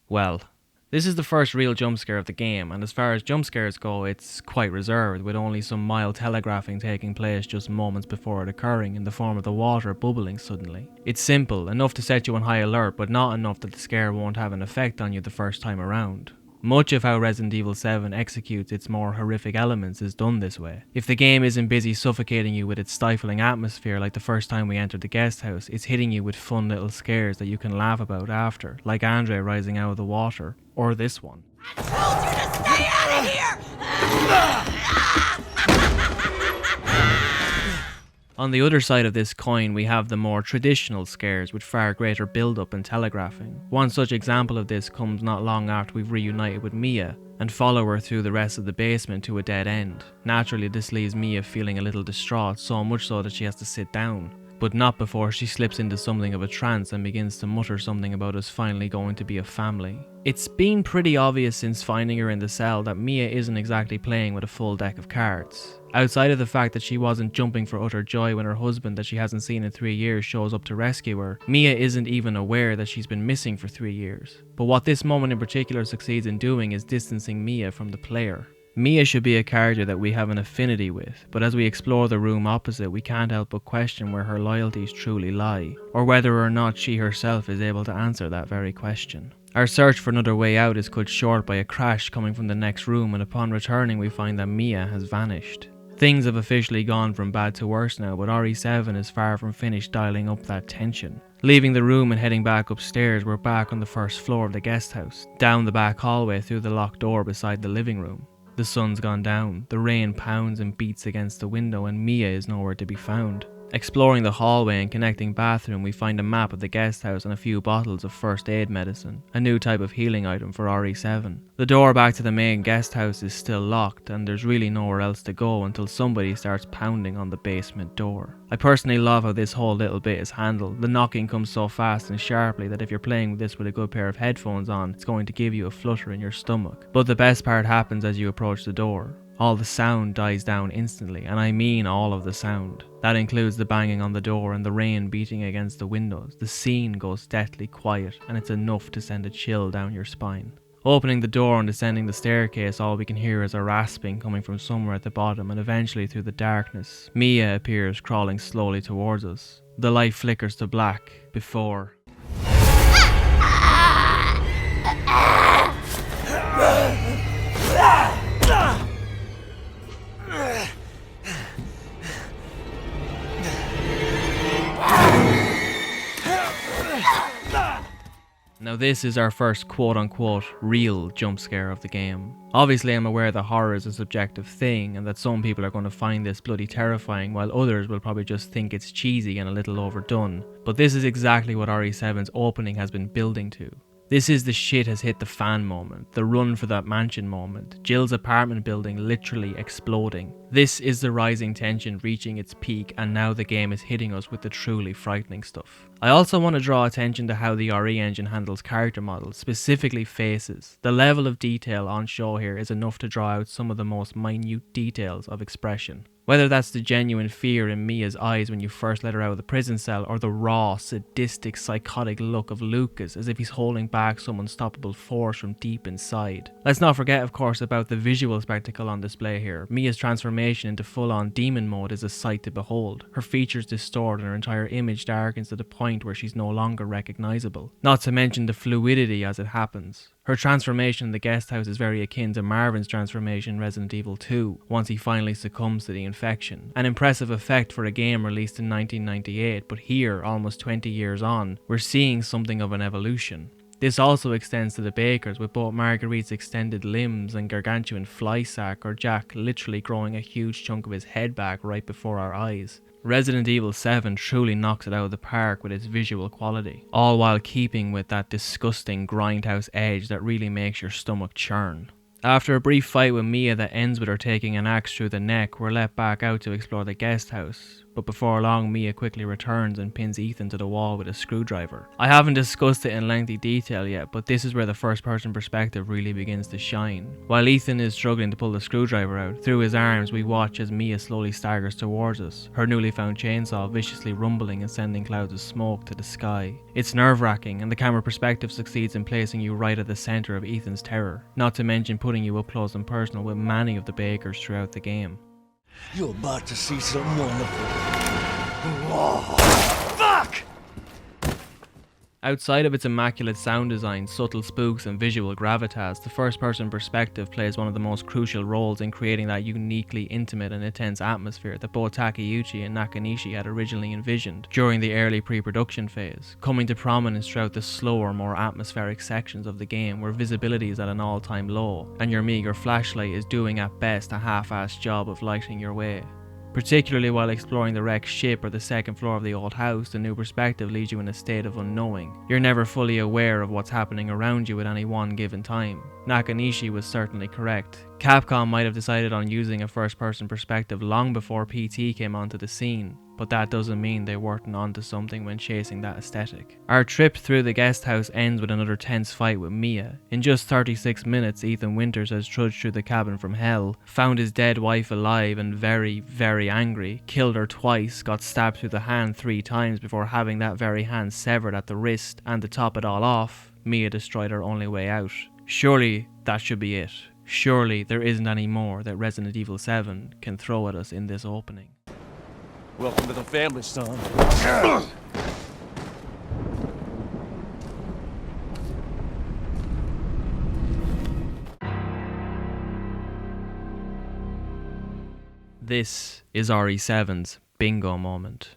B: well, this is the first real jump scare of the game, and as far as jump scares go, it's quite reserved, with only some mild telegraphing taking place just moments before it occurring in the form of the water bubbling suddenly. It's simple, enough to set you on high alert, but not enough that the scare won't have an effect on you the first time around. Much of how Resident Evil 7 executes its more horrific elements is done this way. If the game isn't busy suffocating you with its stifling atmosphere like the first time we entered the guest house, it's hitting you with fun little scares that you can laugh about after, like Andre rising out of the water, or this one.
C: I told you to stay out of here!
B: On the other side of this coin, we have the more traditional scares with far greater build-up and telegraphing. One such example of this comes not long after we've reunited with Mia and follow her through the rest of the basement to a dead end. Naturally, this leaves Mia feeling a little distraught, so much so that she has to sit down. But not before she slips into something of a trance and begins to mutter something about us finally going to be a family. It's been pretty obvious since finding her in the cell that Mia isn't exactly playing with a full deck of cards. Outside of the fact that she wasn't jumping for utter joy when her husband that she hasn't seen in 3 years shows up to rescue her, Mia isn't even aware that she's been missing for 3 years. But what this moment in particular succeeds in doing is distancing Mia from the player. Mia should be a character that we have an affinity with, but as we explore the room opposite, we can't help but question where her loyalties truly lie, or whether or not she herself is able to answer that very question. Our search for another way out is cut short by a crash coming from the next room, and upon returning we find that Mia has vanished. Things have officially gone from bad to worse now, but RE7 is far from finished dialing up that tension. Leaving the room and heading back upstairs, we're back on the first floor of the guest house, down the back hallway through the locked door beside the living room. The sun's gone down, the rain pounds and beats against the window, and Mia is nowhere to be found. Exploring the hallway and connecting bathroom, we find a map of the guest house and a few bottles of first aid medicine, a new type of healing item for RE7. The door back to the main guest house is still locked, and there's really nowhere else to go until somebody starts pounding on the basement door. I personally love how this whole little bit is handled. The knocking comes so fast and sharply that if you're playing with this with a good pair of headphones on, it's going to give you a flutter in your stomach. But the best part happens as you approach the door. All the sound dies down instantly, and I mean all of the sound. That includes the banging on the door and the rain beating against the windows. The scene goes deathly quiet, and it's enough to send a chill down your spine. Opening the door and descending the staircase, all we can hear is a rasping coming from somewhere at the bottom, and eventually through the darkness, Mia appears crawling slowly towards us. The light flickers to black before... Now this is our first quote-unquote real jump scare of the game. Obviously I'm aware that horror is a subjective thing and that some people are going to find this bloody terrifying while others will probably just think it's cheesy and a little overdone. But this is exactly what RE7's opening has been building to. This is the shit has hit the fan moment, the run for that mansion moment, Jill's apartment building literally exploding. This is the rising tension reaching its peak, and now the game is hitting us with the truly frightening stuff. I also want to draw attention to how the RE engine handles character models, specifically faces. The level of detail on show here is enough to draw out some of the most minute details of expression. Whether that's the genuine fear in Mia's eyes when you first let her out of the prison cell, or the raw, sadistic, psychotic look of Lucas as if he's holding back some unstoppable force from deep inside. Let's not forget, of course, about the visual spectacle on display here. Mia's transformation into full-on demon mode is a sight to behold. Her features distort and her entire image darkens to the point where she's no longer recognizable. Not to mention the fluidity as it happens. Her transformation in the guest house is very akin to Marvin's transformation in Resident Evil 2, once he finally succumbs to the infection. An impressive effect for a game released in 1998, but here, almost 20 years on, we're seeing something of an evolution. This also extends to the Bakers, with both Marguerite's extended limbs and gargantuan fly sack, or Jack literally growing a huge chunk of his head back right before our eyes. Resident Evil 7 truly knocks it out of the park with its visual quality, all while keeping with that disgusting grindhouse edge that really makes your stomach churn. After a brief fight with Mia that ends with her taking an axe through the neck, we're let back out to explore the guest house, but before long Mia quickly returns and pins Ethan to the wall with a screwdriver. I haven't discussed it in lengthy detail yet, but this is where the first person perspective really begins to shine. While Ethan is struggling to pull the screwdriver out, through his arms we watch as Mia slowly staggers towards us, her newly found chainsaw viciously rumbling and sending clouds of smoke to the sky. It's nerve-wracking, and the camera perspective succeeds in placing you right at the centre of Ethan's terror, not to mention putting you up close and personal with many of the Bakers throughout the game.
E: You're about to see something wonderful. Oh, fuck!
B: Outside of its immaculate sound design, subtle spooks and visual gravitas, the first-person perspective plays one of the most crucial roles in creating that uniquely intimate and intense atmosphere that both Takeuchi and Nakanishi had originally envisioned during the early pre-production phase, coming to prominence throughout the slower, more atmospheric sections of the game where visibility is at an all-time low, and your meager flashlight is doing at best a half-assed job of lighting your way. Particularly while exploring the wrecked ship or the second floor of the old house, the new perspective leaves you in a state of unknowing. You're never fully aware of what's happening around you at any one given time. Nakanishi was certainly correct. Capcom might have decided on using a first-person perspective long before PT came onto the scene, but that doesn't mean they weren't onto something when chasing that aesthetic. Our trip through the guest house ends with another tense fight with Mia. In just 36 minutes, Ethan Winters has trudged through the cabin from hell, found his dead wife alive and very, very angry, killed her twice, got stabbed through the hand 3 times before having that very hand severed at the wrist, and to top it all off, Mia destroyed her only way out. Surely that should be it. Surely there isn't any more that Resident Evil 7 can throw at us in this opening.
E: Welcome to the family, son.
B: This is RE7's bingo moment.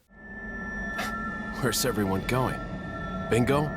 J: Where's everyone going? Bingo?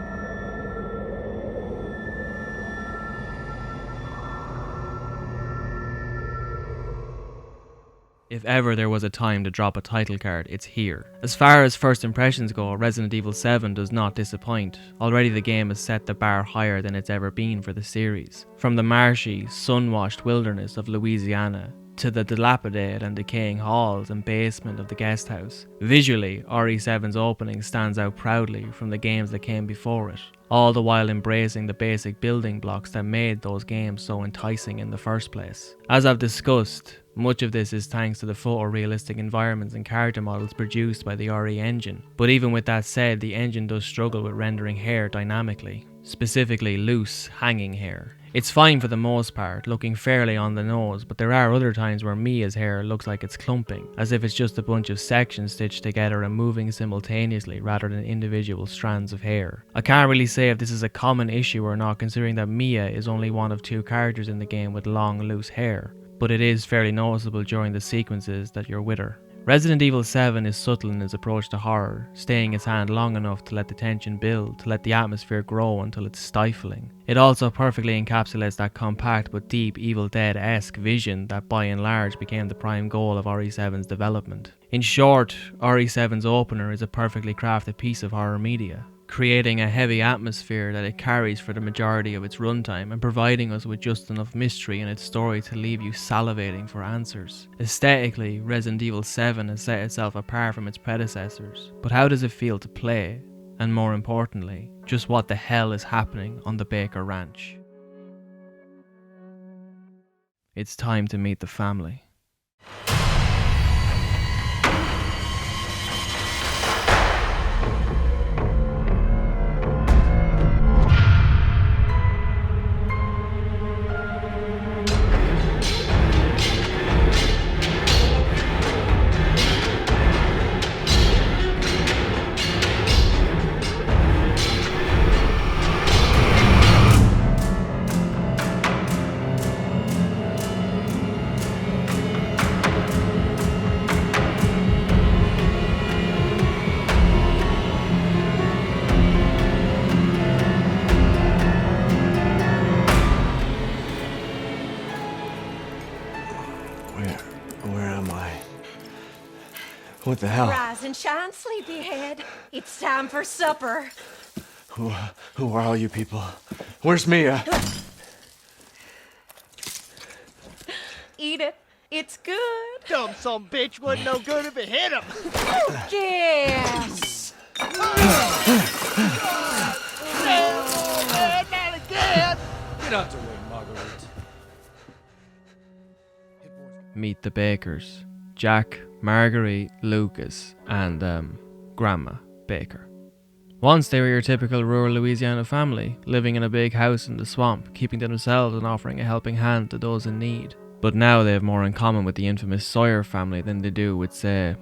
B: If ever there was a time to drop a title card, it's here. As far as first impressions go, Resident Evil 7 does not disappoint. Already the game has set the bar higher than it's ever been for the series. From the marshy, sun-washed wilderness of Louisiana to the dilapidated and decaying halls and basement of the guest house, visually, RE7's opening stands out proudly from the games that came before it, all the while embracing the basic building blocks that made those games so enticing in the first place. As I've discussed, much of this is thanks to the photorealistic environments and character models produced by the RE engine, but even with that said, the engine does struggle with rendering hair dynamically, specifically loose, hanging hair. It's fine for the most part, looking fairly on the nose, but there are other times where Mia's hair looks like it's clumping, as if it's just a bunch of sections stitched together and moving simultaneously rather than individual strands of hair. I can't really say if this is a common issue or not, considering that Mia is only one of 2 characters in the game with long, loose hair, but it is fairly noticeable during the sequences that you're with her. Resident Evil 7 is subtle in its approach to horror, staying its hand long enough to let the tension build, to let the atmosphere grow until it's stifling. It also perfectly encapsulates that compact but deep Evil Dead-esque vision that by and large became the prime goal of RE7's development. In short, RE7's opener is a perfectly crafted piece of horror media, creating a heavy atmosphere that it carries for the majority of its runtime and providing us with just enough mystery in its story to leave you salivating for answers. Aesthetically, Resident Evil 7 has set itself apart from its predecessors, but how does it feel to play? And more importantly, just what the hell is happening on the Baker Ranch? It's time to meet the family.
D: Where am I? What the hell?
K: Rise and shine, sleepyhead. It's time for supper.
D: Who are all you people? Where's Mia?
K: Eat it. It's good.
E: Dumb son bitch wasn't no good if it hit him.
K: Yes.
E: Man, not again. Get out the way, Marguerite.
B: Meet the Bakers. Jack, Marguerite, Lucas, and, Grandma Baker. Once they were your typical rural Louisiana family, living in a big house in the swamp, keeping to themselves and offering a helping hand to those in need. But now they have more in common with the infamous Sawyer family than they do with, say,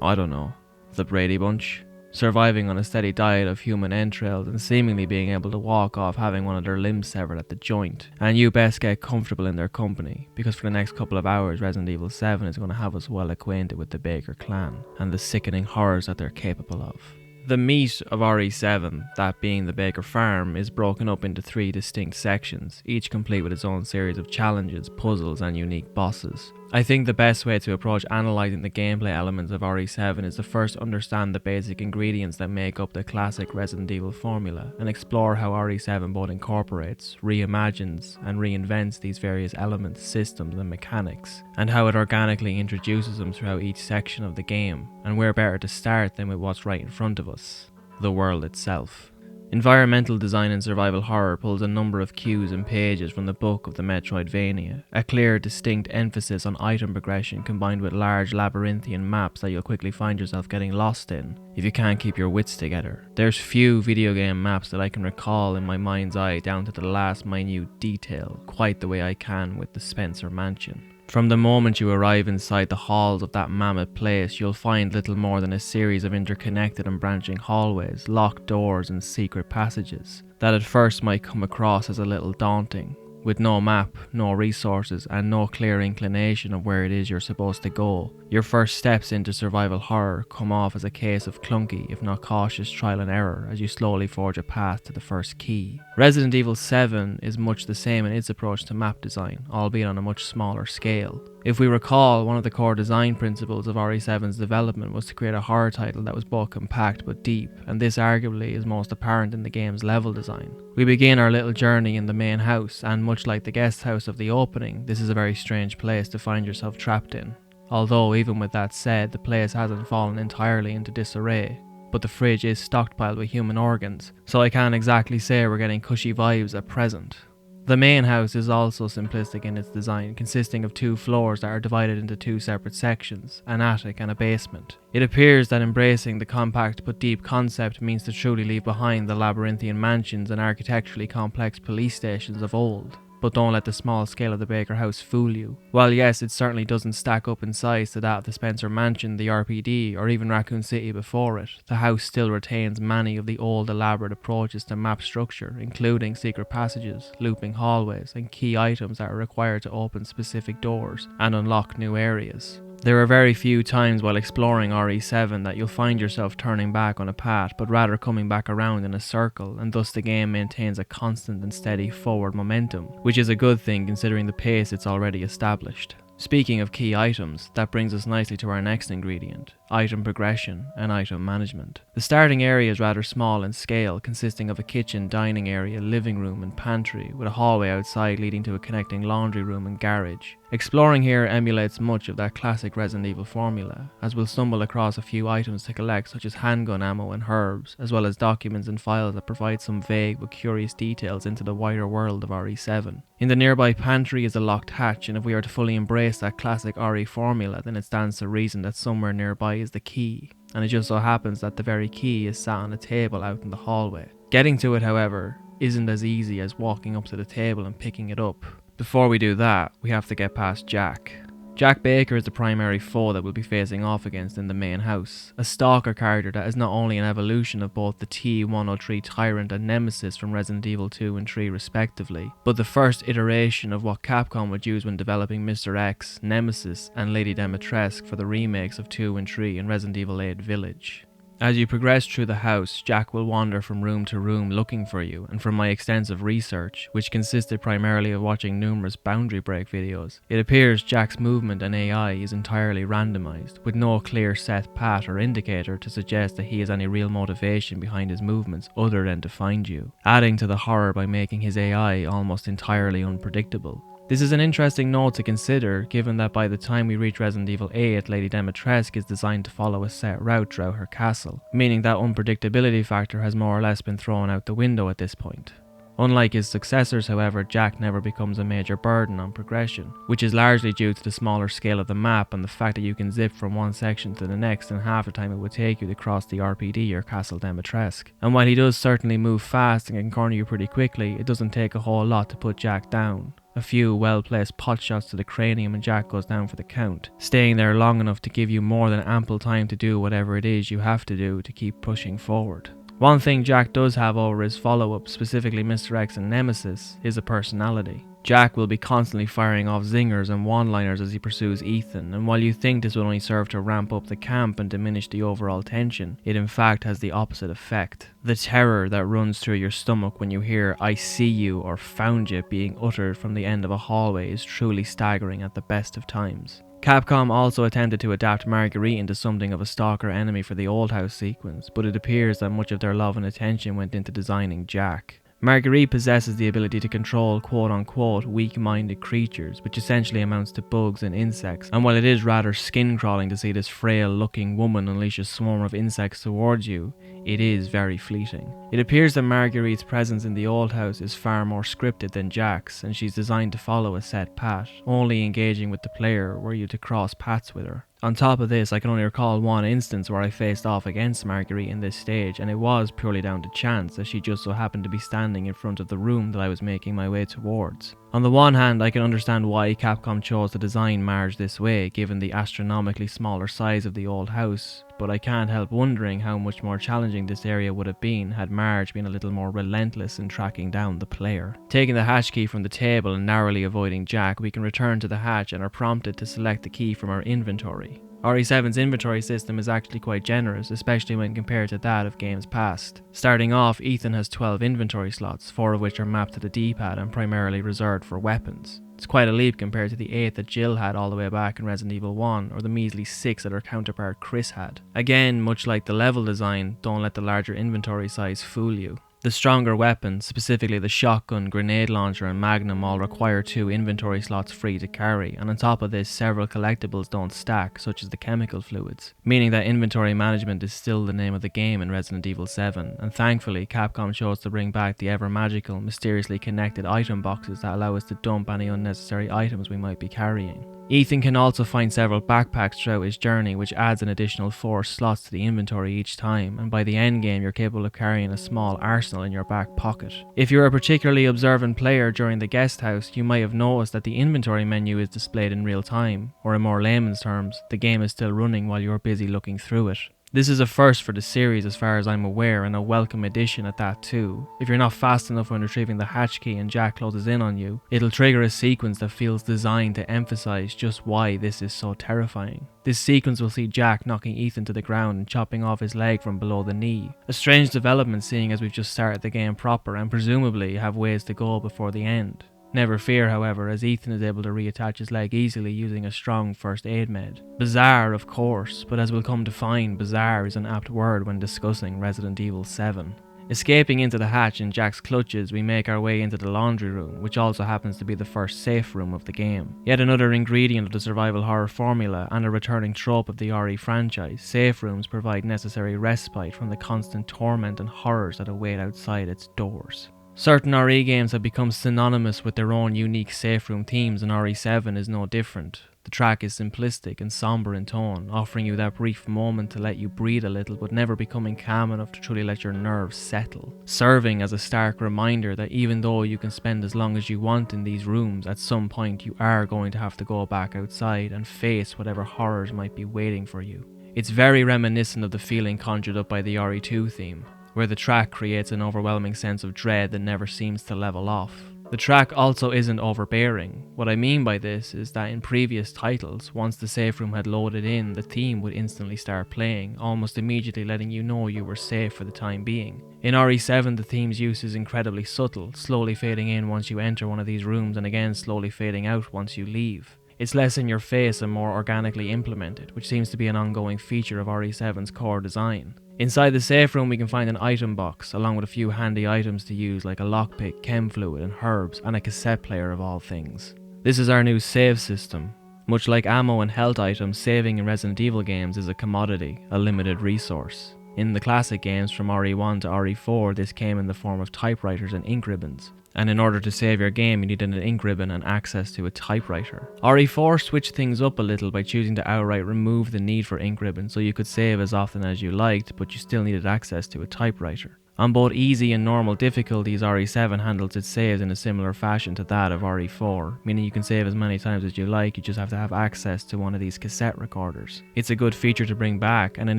B: I don't know, the Brady Bunch. Surviving on a steady diet of human entrails and seemingly being able to walk off having one of their limbs severed at the joint. And you best get comfortable in their company, because for the next couple of hours Resident Evil 7 is going to have us well acquainted with the Baker clan and the sickening horrors that they're capable of. The meat of RE7, that being the Baker farm, is broken up into 3 distinct sections, each complete with its own series of challenges, puzzles and unique bosses. I think the best way to approach analysing the gameplay elements of RE7 is to first understand the basic ingredients that make up the classic Resident Evil formula, and explore how RE7 both incorporates, reimagines and reinvents these various elements, systems and mechanics, and how it organically introduces them throughout each section of the game. And where better to start than with what's right in front of us, the world itself. Environmental design in survival horror pulls a number of cues and pages from the book of the Metroidvania, a clear, distinct emphasis on item progression combined with large labyrinthian maps that you'll quickly find yourself getting lost in if you can't keep your wits together. There's few video game maps that I can recall in my mind's eye down to the last minute detail, quite the way I can with the Spencer Mansion. From the moment you arrive inside the halls of that mammoth place, you'll find little more than a series of interconnected and branching hallways, locked doors and secret passages that at first might come across as a little daunting. With no map, no resources and no clear inclination of where it is you're supposed to go, your first steps into survival horror come off as a case of clunky, if not cautious, trial and error as you slowly forge a path to the first key. Resident Evil 7 is much the same in its approach to map design, albeit on a much smaller scale. If we recall, one of the core design principles of RE7's development was to create a horror title that was both compact but deep, and this arguably is most apparent in the game's level design. We begin our little journey in the main house, and much like the guest house of the opening, this is a very strange place to find yourself trapped in. Although even with that said, the place hasn't fallen entirely into disarray, but the fridge is stockpiled with human organs, so I can't exactly say we're getting cushy vibes at present. The main house is also simplistic in its design, consisting of 2 floors that are divided into 2 separate sections, an attic and a basement. It appears that embracing the compact but deep concept means to truly leave behind the labyrinthian mansions and architecturally complex police stations of old. But don't let the small scale of the Baker house fool you. While yes, it certainly doesn't stack up in size to that of the Spencer Mansion, the RPD, or even Raccoon City before it, the house still retains many of the old elaborate approaches to map structure, including secret passages, looping hallways, and key items that are required to open specific doors and unlock new areas. There are very few times while exploring RE7 that you'll find yourself turning back on a path, but rather coming back around in a circle, and thus the game maintains a constant and steady forward momentum, which is a good thing considering the pace it's already established. Speaking of key items, that brings us nicely to our next ingredient, item progression and item management. The starting area is rather small in scale, consisting of a kitchen, dining area, living room and pantry, with a hallway outside leading to a connecting laundry room and garage. Exploring here emulates much of that classic Resident Evil formula, as we'll stumble across a few items to collect such as handgun ammo and herbs, as well as documents and files that provide some vague but curious details into the wider world of RE7. In the nearby pantry is a locked hatch, and if we are to fully embrace that classic RE formula, then it stands to reason that somewhere nearby is the key, and it just so happens that the very key is sat on a table out in the hallway. Getting to it, however, isn't as easy as walking up to the table and picking it up. Before we do that, we have to get past Jack. Jack Baker is the primary foe that we'll be facing off against in the main house, a stalker character that is not only an evolution of both the T-103 Tyrant and Nemesis from Resident Evil 2 and 3 respectively, but the first iteration of what Capcom would use when developing Mr. X, Nemesis and Lady Dimitrescu for the remakes of 2 and 3 and Resident Evil 8 Village. As you progress through the house, Jack will wander from room to room looking for you, and from my extensive research, which consisted primarily of watching numerous boundary break videos, it appears Jack's movement and AI is entirely randomized, with no clear set path or indicator to suggest that he has any real motivation behind his movements other than to find you, adding to the horror by making his AI almost entirely unpredictable. This is an interesting note to consider, given that by the time we reach Resident Evil 8, Lady Dimitrescu is designed to follow a set route throughout her castle, meaning that unpredictability factor has more or less been thrown out the window at this point. Unlike his successors, however, Jack never becomes a major burden on progression, which is largely due to the smaller scale of the map and the fact that you can zip from one section to the next in half the time it would take you to cross the RPD or Castle Dimitrescu. And while he does certainly move fast and can corner you pretty quickly, it doesn't take a whole lot to put Jack down. A few well-placed pot shots to the cranium and Jack goes down for the count, staying there long enough to give you more than ample time to do whatever it is you have to do to keep pushing forward. One thing Jack does have over his follow-up, specifically Mr. X and Nemesis, is a personality. Jack will be constantly firing off zingers and one-liners as he pursues Ethan, and while you think this will only serve to ramp up the camp and diminish the overall tension, it in fact has the opposite effect. The terror that runs through your stomach when you hear "I see you" or "found you" being uttered from the end of a hallway is truly staggering at the best of times. Capcom also attempted to adapt Marguerite into something of a stalker enemy for the Old House sequence, but it appears that much of their love and attention went into designing Jack. Marguerite possesses the ability to control quote-unquote weak-minded creatures, which essentially amounts to bugs and insects, and while it is rather skin-crawling to see this frail-looking woman unleash a swarm of insects towards you, it is very fleeting. It appears that Marguerite's presence in the Old House is far more scripted than Jack's, and she's designed to follow a set path, only engaging with the player were you to cross paths with her. On top of this, I can only recall one instance where I faced off against Marguerite in this stage, and it was purely down to chance, as she just so happened to be standing in front of the room that I was making my way towards. On the one hand, I can understand why Capcom chose to design Marge this way, given the astronomically smaller size of the Old House, but I can't help wondering how much more challenging this area would have been had Marge been a little more relentless in tracking down the player. Taking the hatch key from the table and narrowly avoiding Jack, we can return to the hatch and are prompted to select the key from our inventory. RE7's inventory system is actually quite generous, especially when compared to that of games past. Starting off, Ethan has 12 inventory slots, 4 of which are mapped to the D-pad and primarily reserved for weapons. It's quite a leap compared to the 8 that Jill had all the way back in Resident Evil 1, or the measly 6 that her counterpart Chris had. Again, much like the level design, don't let the larger inventory size fool you. The stronger weapons, specifically the shotgun, grenade launcher and magnum, all require 2 inventory slots free to carry, and on top of this several collectibles don't stack, such as the chemical fluids, meaning that inventory management is still the name of the game in Resident Evil 7, and thankfully Capcom chose to bring back the ever magical, mysteriously connected item boxes that allow us to dump any unnecessary items we might be carrying. Ethan can also find several backpacks throughout his journey, which adds an additional 4 slots to the inventory each time, and by the endgame you're capable of carrying a small arsenal in your back pocket. If you're a particularly observant player during the guest house, you might have noticed that the inventory menu is displayed in real time, or in more layman's terms, the game is still running while you're busy looking through it. This is a first for the series as far as I'm aware, and a welcome addition at that too. If you're not fast enough when retrieving the hatch key and Jack closes in on you, it'll trigger a sequence that feels designed to emphasize just why this is so terrifying. This sequence will see Jack knocking Ethan to the ground and chopping off his leg from below the knee. A strange development seeing as we've just started the game proper and presumably have ways to go before the end. Never fear, however, as Ethan is able to reattach his leg easily using a strong first aid med. Bizarre, of course, but as we'll come to find, bizarre is an apt word when discussing Resident Evil 7. Escaping into the hatch in Jack's clutches, we make our way into the laundry room, which also happens to be the first safe room of the game. Yet another ingredient of the survival horror formula and a returning trope of the RE franchise, safe rooms provide necessary respite from the constant torment and horrors that await outside its doors. Certain RE games have become synonymous with their own unique safe room themes, and RE7 is no different. The track is simplistic and somber in tone, offering you that brief moment to let you breathe a little but never becoming calm enough to truly let your nerves settle. Serving as a stark reminder that even though you can spend as long as you want in these rooms, at some point you are going to have to go back outside and face whatever horrors might be waiting for you. It's very reminiscent of the feeling conjured up by the RE2 theme, where the track creates an overwhelming sense of dread that never seems to level off. The track also isn't overbearing. What I mean by this is that in previous titles, once the safe room had loaded in, the theme would instantly start playing, almost immediately letting you know you were safe for the time being. In RE7, the theme's use is incredibly subtle, slowly fading in once you enter one of these rooms and again slowly fading out once you leave. It's less in your face and more organically implemented, which seems to be an ongoing feature of RE7's core design. Inside the safe room we can find an item box, along with a few handy items to use like a lockpick, chem fluid and herbs, and a cassette player of all things. This is our new save system. Much like ammo and health items, saving in Resident Evil games is a commodity, a limited resource. In the classic games from RE1 to RE4, this came in the form of typewriters and ink ribbons. And in order to save your game, you needed an ink ribbon and access to a typewriter. RE4 switched things up a little by choosing to outright remove the need for ink ribbons, so you could save as often as you liked, but you still needed access to a typewriter. On both easy and normal difficulties, RE7 handles its saves in a similar fashion to that of RE4, meaning you can save as many times as you like, you just have to have access to one of these cassette recorders. It's a good feature to bring back, and an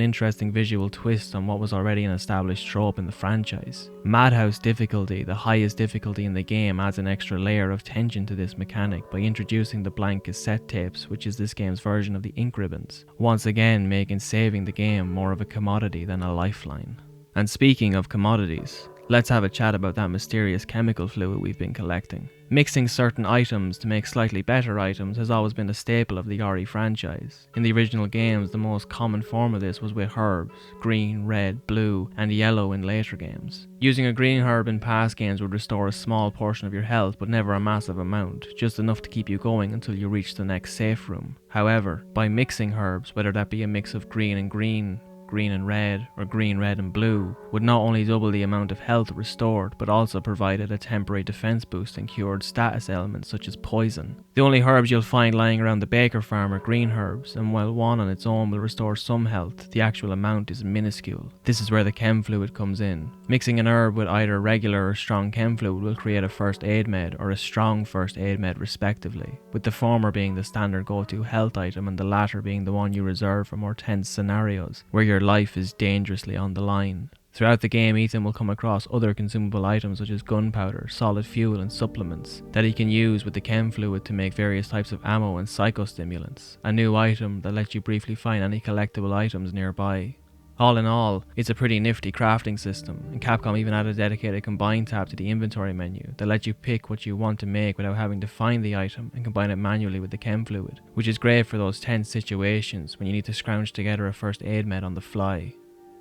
B: interesting visual twist on what was already an established trope in the franchise. Madhouse difficulty, the highest difficulty in the game, adds an extra layer of tension to this mechanic by introducing the blank cassette tapes, which is this game's version of the ink ribbons, once again making saving the game more of a commodity than a lifeline. And speaking of commodities, let's have a chat about that mysterious chemical fluid we've been collecting. Mixing certain items to make slightly better items has always been a staple of the RE franchise. In the original games, the most common form of this was with herbs, green, red, blue, and yellow in later games. Using a green herb in past games would restore a small portion of your health, but never a massive amount, just enough to keep you going until you reach the next safe room. However, by mixing herbs, whether that be a mix of green and green and red, or green, red and blue, would not only double the amount of health restored, but also provided a temporary defense boost and cured status elements such as poison. The only herbs you'll find lying around the Baker farm are green herbs, and while one on its own will restore some health, the actual amount is minuscule. This is where the chem fluid comes in. Mixing an herb with either regular or strong chem fluid will create a first aid med or a strong first aid med respectively, with the former being the standard go-to health item and the latter being the one you reserve for more tense scenarios, where your life is dangerously on the line. Throughout the game, Ethan will come across other consumable items such as gunpowder, solid fuel and supplements that he can use with the chem fluid to make various types of ammo and psychostimulants, a new item that lets you briefly find any collectible items nearby. All in all, it's a pretty nifty crafting system, and Capcom even added a dedicated combine tab to the inventory menu that lets you pick what you want to make without having to find the item and combine it manually with the chem fluid, which is great for those tense situations when you need to scrounge together a first aid med on the fly.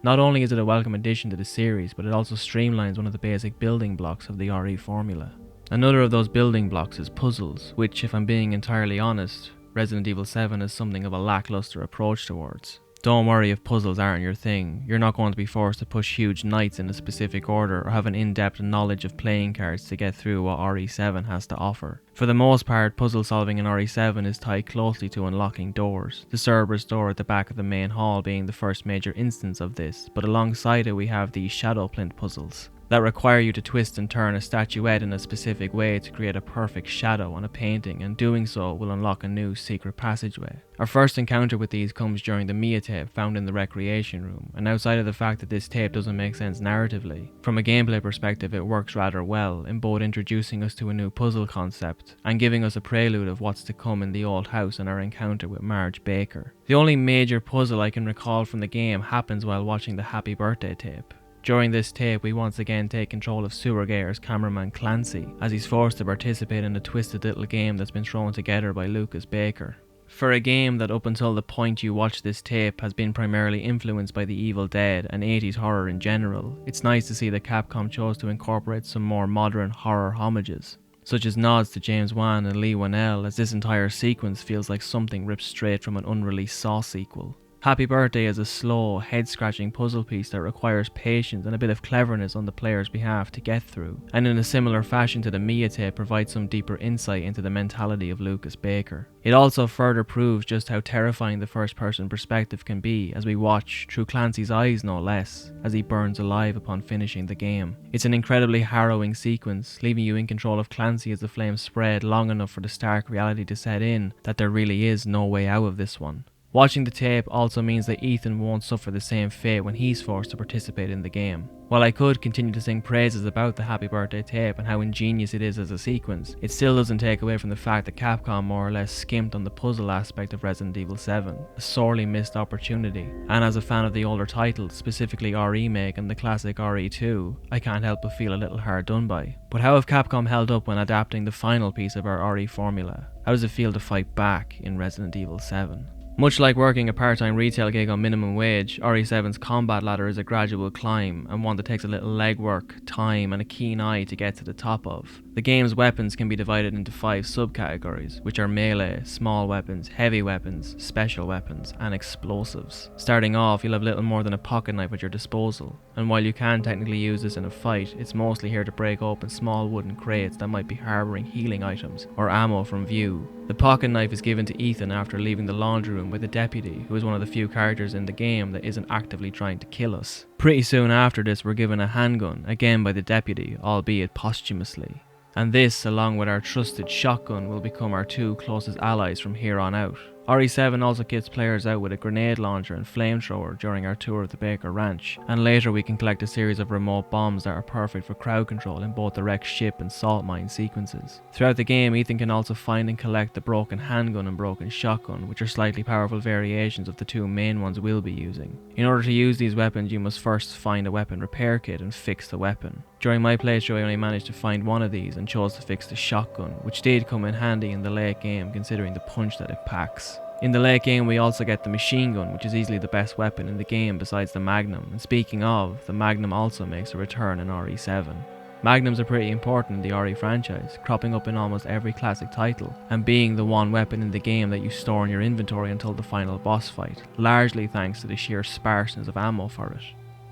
B: Not only is it a welcome addition to the series, but it also streamlines one of the basic building blocks of the RE formula. Another of those building blocks is puzzles, which, if I'm being entirely honest, Resident Evil 7 has something of a lackluster approach towards. Don't worry if puzzles aren't your thing. You're not going to be forced to push huge knights in a specific order or have an in-depth knowledge of playing cards to get through what RE7 has to offer. For the most part, puzzle solving in RE7 is tied closely to unlocking doors, the Cerberus door at the back of the main hall being the first major instance of this, but alongside it we have these shadow plint puzzles that require you to twist and turn a statuette in a specific way to create a perfect shadow on a painting, and doing so will unlock a new secret passageway. Our first encounter with these comes during the Mia tape found in the recreation room, and outside of the fact that this tape doesn't make sense narratively, from a gameplay perspective it works rather well in both introducing us to a new puzzle concept and giving us a prelude of what's to come in the old house and our encounter with Marge Baker. The only major puzzle I can recall from the game happens while watching the Happy Birthday tape. During this tape, we once again take control of Sewer Gayer's cameraman Clancy, as he's forced to participate in a twisted little game that's been thrown together by Lucas Baker. For a game that up until the point you watch this tape has been primarily influenced by the Evil Dead and 80s horror in general, it's nice to see that Capcom chose to incorporate some more modern horror homages, such as nods to James Wan and Lee Whannell, as this entire sequence feels like something ripped straight from an unreleased Saw sequel. Happy Birthday is a slow, head-scratching puzzle piece that requires patience and a bit of cleverness on the player's behalf to get through, and in a similar fashion to the Mia tape provides some deeper insight into the mentality of Lucas Baker. It also further proves just how terrifying the first-person perspective can be as we watch, through Clancy's eyes no less, as he burns alive upon finishing the game. It's an incredibly harrowing sequence, leaving you in control of Clancy as the flames spread long enough for the stark reality to set in that there really is no way out of this one. Watching the tape also means that Ethan won't suffer the same fate when he's forced to participate in the game. While I could continue to sing praises about the Happy Birthday tape and how ingenious it is as a sequence, it still doesn't take away from the fact that Capcom more or less skimped on the puzzle aspect of Resident Evil 7, a sorely missed opportunity. And as a fan of the older titles, specifically Remake and the classic RE2, I can't help but feel a little hard done by. But how have Capcom held up when adapting the final piece of our RE formula? How does it feel to fight back in Resident Evil 7? Much like working a part-time retail gig on minimum wage, RE7's combat ladder is a gradual climb, and one that takes a little legwork, time, and a keen eye to get to the top of. The game's weapons can be divided into 5 subcategories, which are melee, small weapons, heavy weapons, special weapons, and explosives. Starting off, you'll have little more than a pocket knife at your disposal, and while you can technically use this in a fight, it's mostly here to break open small wooden crates that might be harbouring healing items or ammo from view. The pocket knife is given to Ethan after leaving the laundry room with a deputy, who is one of the few characters in the game that isn't actively trying to kill us. Pretty soon after this, we're given a handgun, again by the deputy, albeit posthumously. And this, along with our trusted shotgun, will become our 2 closest allies from here on out. RE7 also kits players out with a grenade launcher and flamethrower during our tour of the Baker Ranch, and later we can collect a series of remote bombs that are perfect for crowd control in both the wrecked ship and salt mine sequences. Throughout the game, Ethan can also find and collect the broken handgun and broken shotgun, which are slightly powerful variations of the 2 main ones we'll be using. In order to use these weapons, you must first find a weapon repair kit and fix the weapon. During my playthrough, I only managed to find one of these and chose to fix the shotgun, which did come in handy in the late game considering the punch that it packs. In the late game, we also get the machine gun, which is easily the best weapon in the game besides the Magnum, and speaking of, the Magnum also makes a return in RE7. Magnums are pretty important in the RE franchise, cropping up in almost every classic title, and being the one weapon in the game that you store in your inventory until the final boss fight, largely thanks to the sheer sparseness of ammo for it.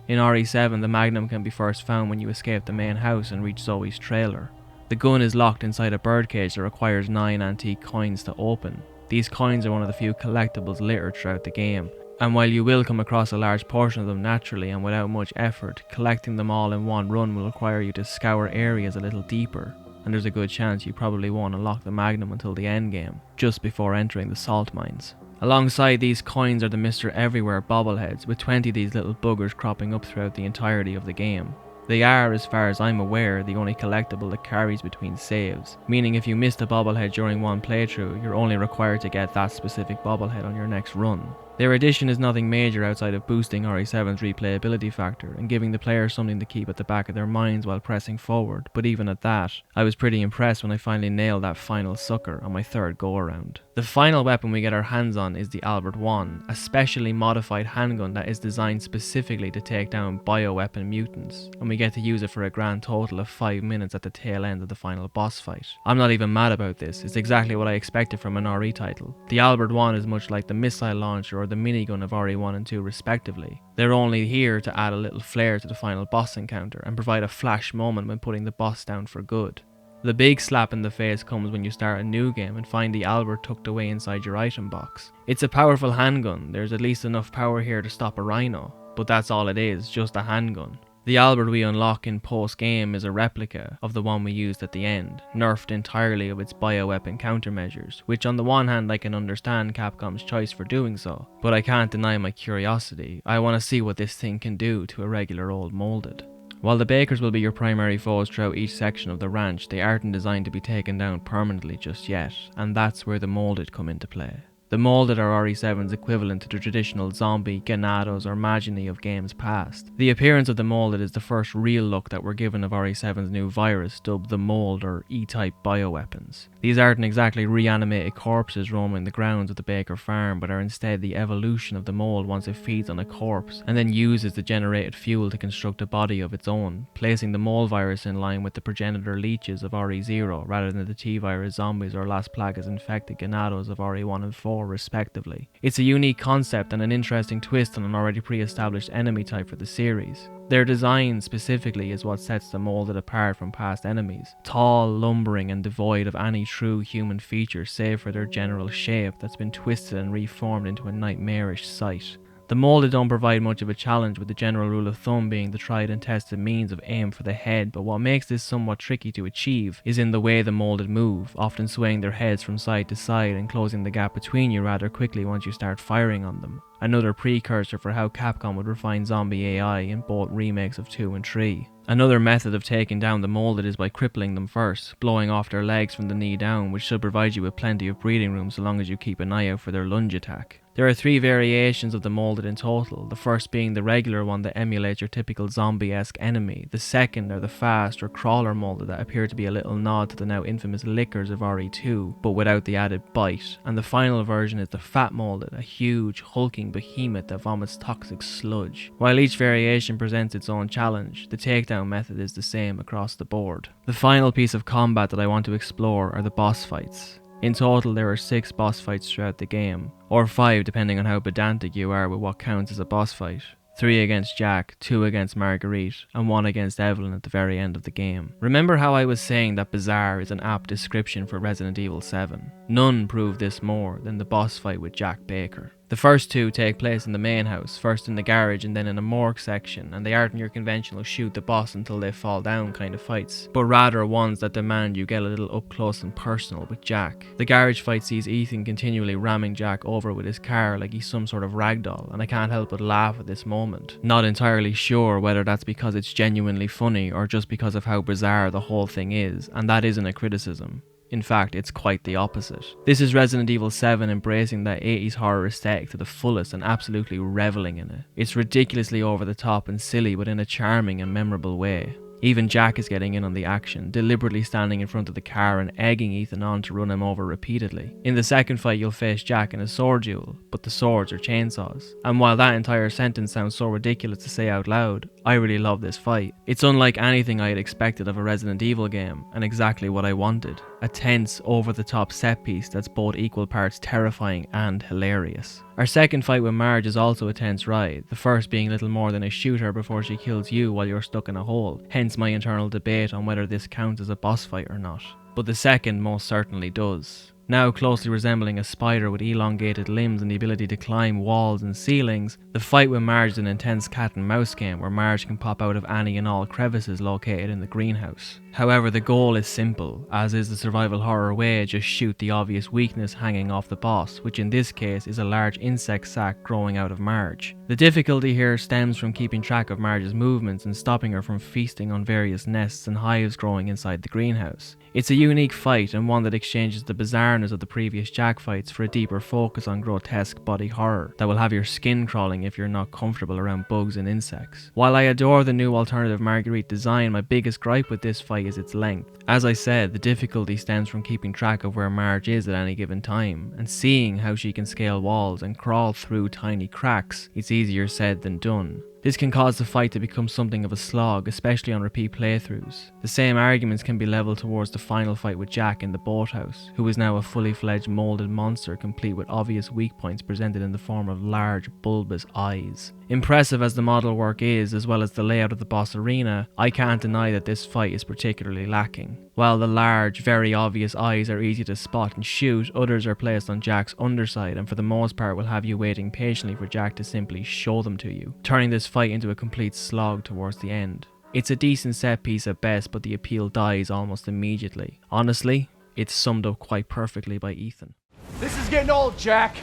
B: In RE7, the Magnum can be first found when you escape the main house and reach Zoe's trailer. The gun is locked inside a birdcage that requires 9 antique coins to open. These coins are one of the few collectibles littered throughout the game, and while you will come across a large portion of them naturally and without much effort, collecting them all in one run will require you to scour areas a little deeper, and there's a good chance you probably won't unlock the Magnum until the endgame, just before entering the salt mines. Alongside these coins are the Mr. Everywhere bobbleheads, with 20 of these little buggers cropping up throughout the entirety of the game. They are, as far as I'm aware, the only collectible that carries between saves, meaning if you missed a bobblehead during one playthrough, you're only required to get that specific bobblehead on your next run. Their addition is nothing major outside of boosting RE7's replayability factor and giving the player something to keep at the back of their minds while pressing forward, but even at that, I was pretty impressed when I finally nailed that final sucker on my 3rd go around. The final weapon we get our hands on is the Albert 1, a specially modified handgun that is designed specifically to take down bioweapon mutants, and we get to use it for a grand total of 5 minutes at the tail end of the final boss fight. I'm not even mad about this, it's exactly what I expected from an RE title. The Albert 1 is much like the missile launcher or the minigun of RE1 and 2 respectively. They're only here to add a little flair to the final boss encounter and provide a flash moment when putting the boss down for good. The big slap in the face comes when you start a new game and find the Albert tucked away inside your item box. It's a powerful handgun, there's at least enough power here to stop a rhino, but that's all it is, just a handgun. The Albert we unlock in post-game is a replica of the one we used at the end, nerfed entirely of its bioweapon countermeasures, which on the one hand I can understand Capcom's choice for doing so, but I can't deny my curiosity. I want to see what this thing can do to a regular old molded. While the Bakers will be your primary foes throughout each section of the ranch, they aren't designed to be taken down permanently just yet, and that's where the molded come into play. The molded are RE7's equivalent to the traditional zombie, Ganados or Magini of games past. The appearance of the molded is the first real look that we're given of RE7's new virus, dubbed the Mold or E-type bioweapons. These aren't exactly reanimated corpses roaming the grounds of the Baker farm, but are instead the evolution of the mold once it feeds on a corpse, and then uses the generated fuel to construct a body of its own, placing the mold virus in line with the progenitor leeches of RE0, rather than the T-virus zombies or Las Plagas infected Ganados of RE1 and 4 respectively. It's a unique concept and an interesting twist on an already pre-established enemy type for the series. Their design specifically is what sets the molded apart from past enemies. Tall, lumbering and devoid of any true human features save for their general shape that's been twisted and reformed into a nightmarish sight. The molded don't provide much of a challenge, with the general rule of thumb being the tried and tested means of aim for the head, but what makes this somewhat tricky to achieve is in the way the molded move, often swaying their heads from side to side and closing the gap between you rather quickly once you start firing on them. Another precursor for how Capcom would refine zombie AI in both remakes of 2 and 3. Another method of taking down the molded is by crippling them first, blowing off their legs from the knee down, which should provide you with plenty of breathing room so long as you keep an eye out for their lunge attack. There are 3 variations of the molded in total, the first being the regular one that emulates your typical zombie-esque enemy, the second are the fast or crawler molded that appear to be a little nod to the now infamous lickers of RE2, but without the added bite, and the final version is the fat molded, a huge, hulking behemoth that vomits toxic sludge. While each variation presents its own challenge, the takedown method is the same across the board. The final piece of combat that I want to explore are the boss fights. In total, there are 6 boss fights throughout the game, or 5 depending on how pedantic you are with what counts as a boss fight. 3 against Jack, 2 against Marguerite, and 1 against Evelyn at the very end of the game. Remember how I was saying that bizarre is an apt description for Resident Evil 7? None prove this more than the boss fight with Jack Baker. The first 2 take place in the main house, first in the garage and then in a morgue section, and they aren't your conventional shoot the boss until they fall down kind of fights, but rather ones that demand you get a little up close and personal with Jack. The garage fight sees Ethan continually ramming Jack over with his car like he's some sort of ragdoll, and I can't help but laugh at this moment. Not entirely sure whether that's because it's genuinely funny or just because of how bizarre the whole thing is, and that isn't a criticism. In fact, it's quite the opposite. This is Resident Evil 7 embracing that 80s horror aesthetic to the fullest and absolutely reveling in it. It's ridiculously over the top and silly, but in a charming and memorable way. Even Jack is getting in on the action, deliberately standing in front of the car and egging Ethan on to run him over repeatedly. In the second fight, you'll face Jack in a sword duel, but the swords are chainsaws. And while that entire sentence sounds so ridiculous to say out loud, I really love this fight. It's unlike anything I had expected of a Resident Evil game, and exactly what I wanted. A tense, over-the-top set piece that's both equal parts terrifying and hilarious. Our second fight with Marge is also a tense ride, the first being little more than a shoot her before she kills you while you're stuck in a hole, hence my internal debate on whether this counts as a boss fight or not. But the second most certainly does. Now closely resembling a spider with elongated limbs and the ability to climb walls and ceilings, the fight with Marge is an intense cat and mouse game where Marge can pop out of any and all crevices located in the greenhouse. However, the goal is simple, as is the survival horror way, just shoot the obvious weakness hanging off the boss, which in this case is a large insect sac growing out of Marge. The difficulty here stems from keeping track of Marge's movements and stopping her from feasting on various nests and hives growing inside the greenhouse. It's a unique fight and one that exchanges the bizarreness of the previous Jack fights for a deeper focus on grotesque body horror that will have your skin crawling if you're not comfortable around bugs and insects. While I adore the new alternative Marguerite design, my biggest gripe with this fight is its length. As I said, the difficulty stems from keeping track of where Marge is at any given time, and seeing how she can scale walls and crawl through tiny cracks. It's easier said than done. This can cause the fight to become something of a slog, especially on repeat playthroughs. The same arguments can be levelled towards the final fight with Jack in the boathouse, who is now a fully fledged moulded monster complete with obvious weak points presented in the form of large, bulbous eyes. Impressive as the model work is, as well as the layout of the boss arena, I can't deny that this fight is particularly lacking. While the large, very obvious eyes are easy to spot and shoot, others are placed on Jack's underside and for the most part will have you waiting patiently for Jack to simply show them to you, turning this fight into a complete slog towards the end. It's a decent set piece at best, but the appeal dies almost immediately. Honestly, it's summed up quite perfectly by Ethan.
D: This is getting old, Jack.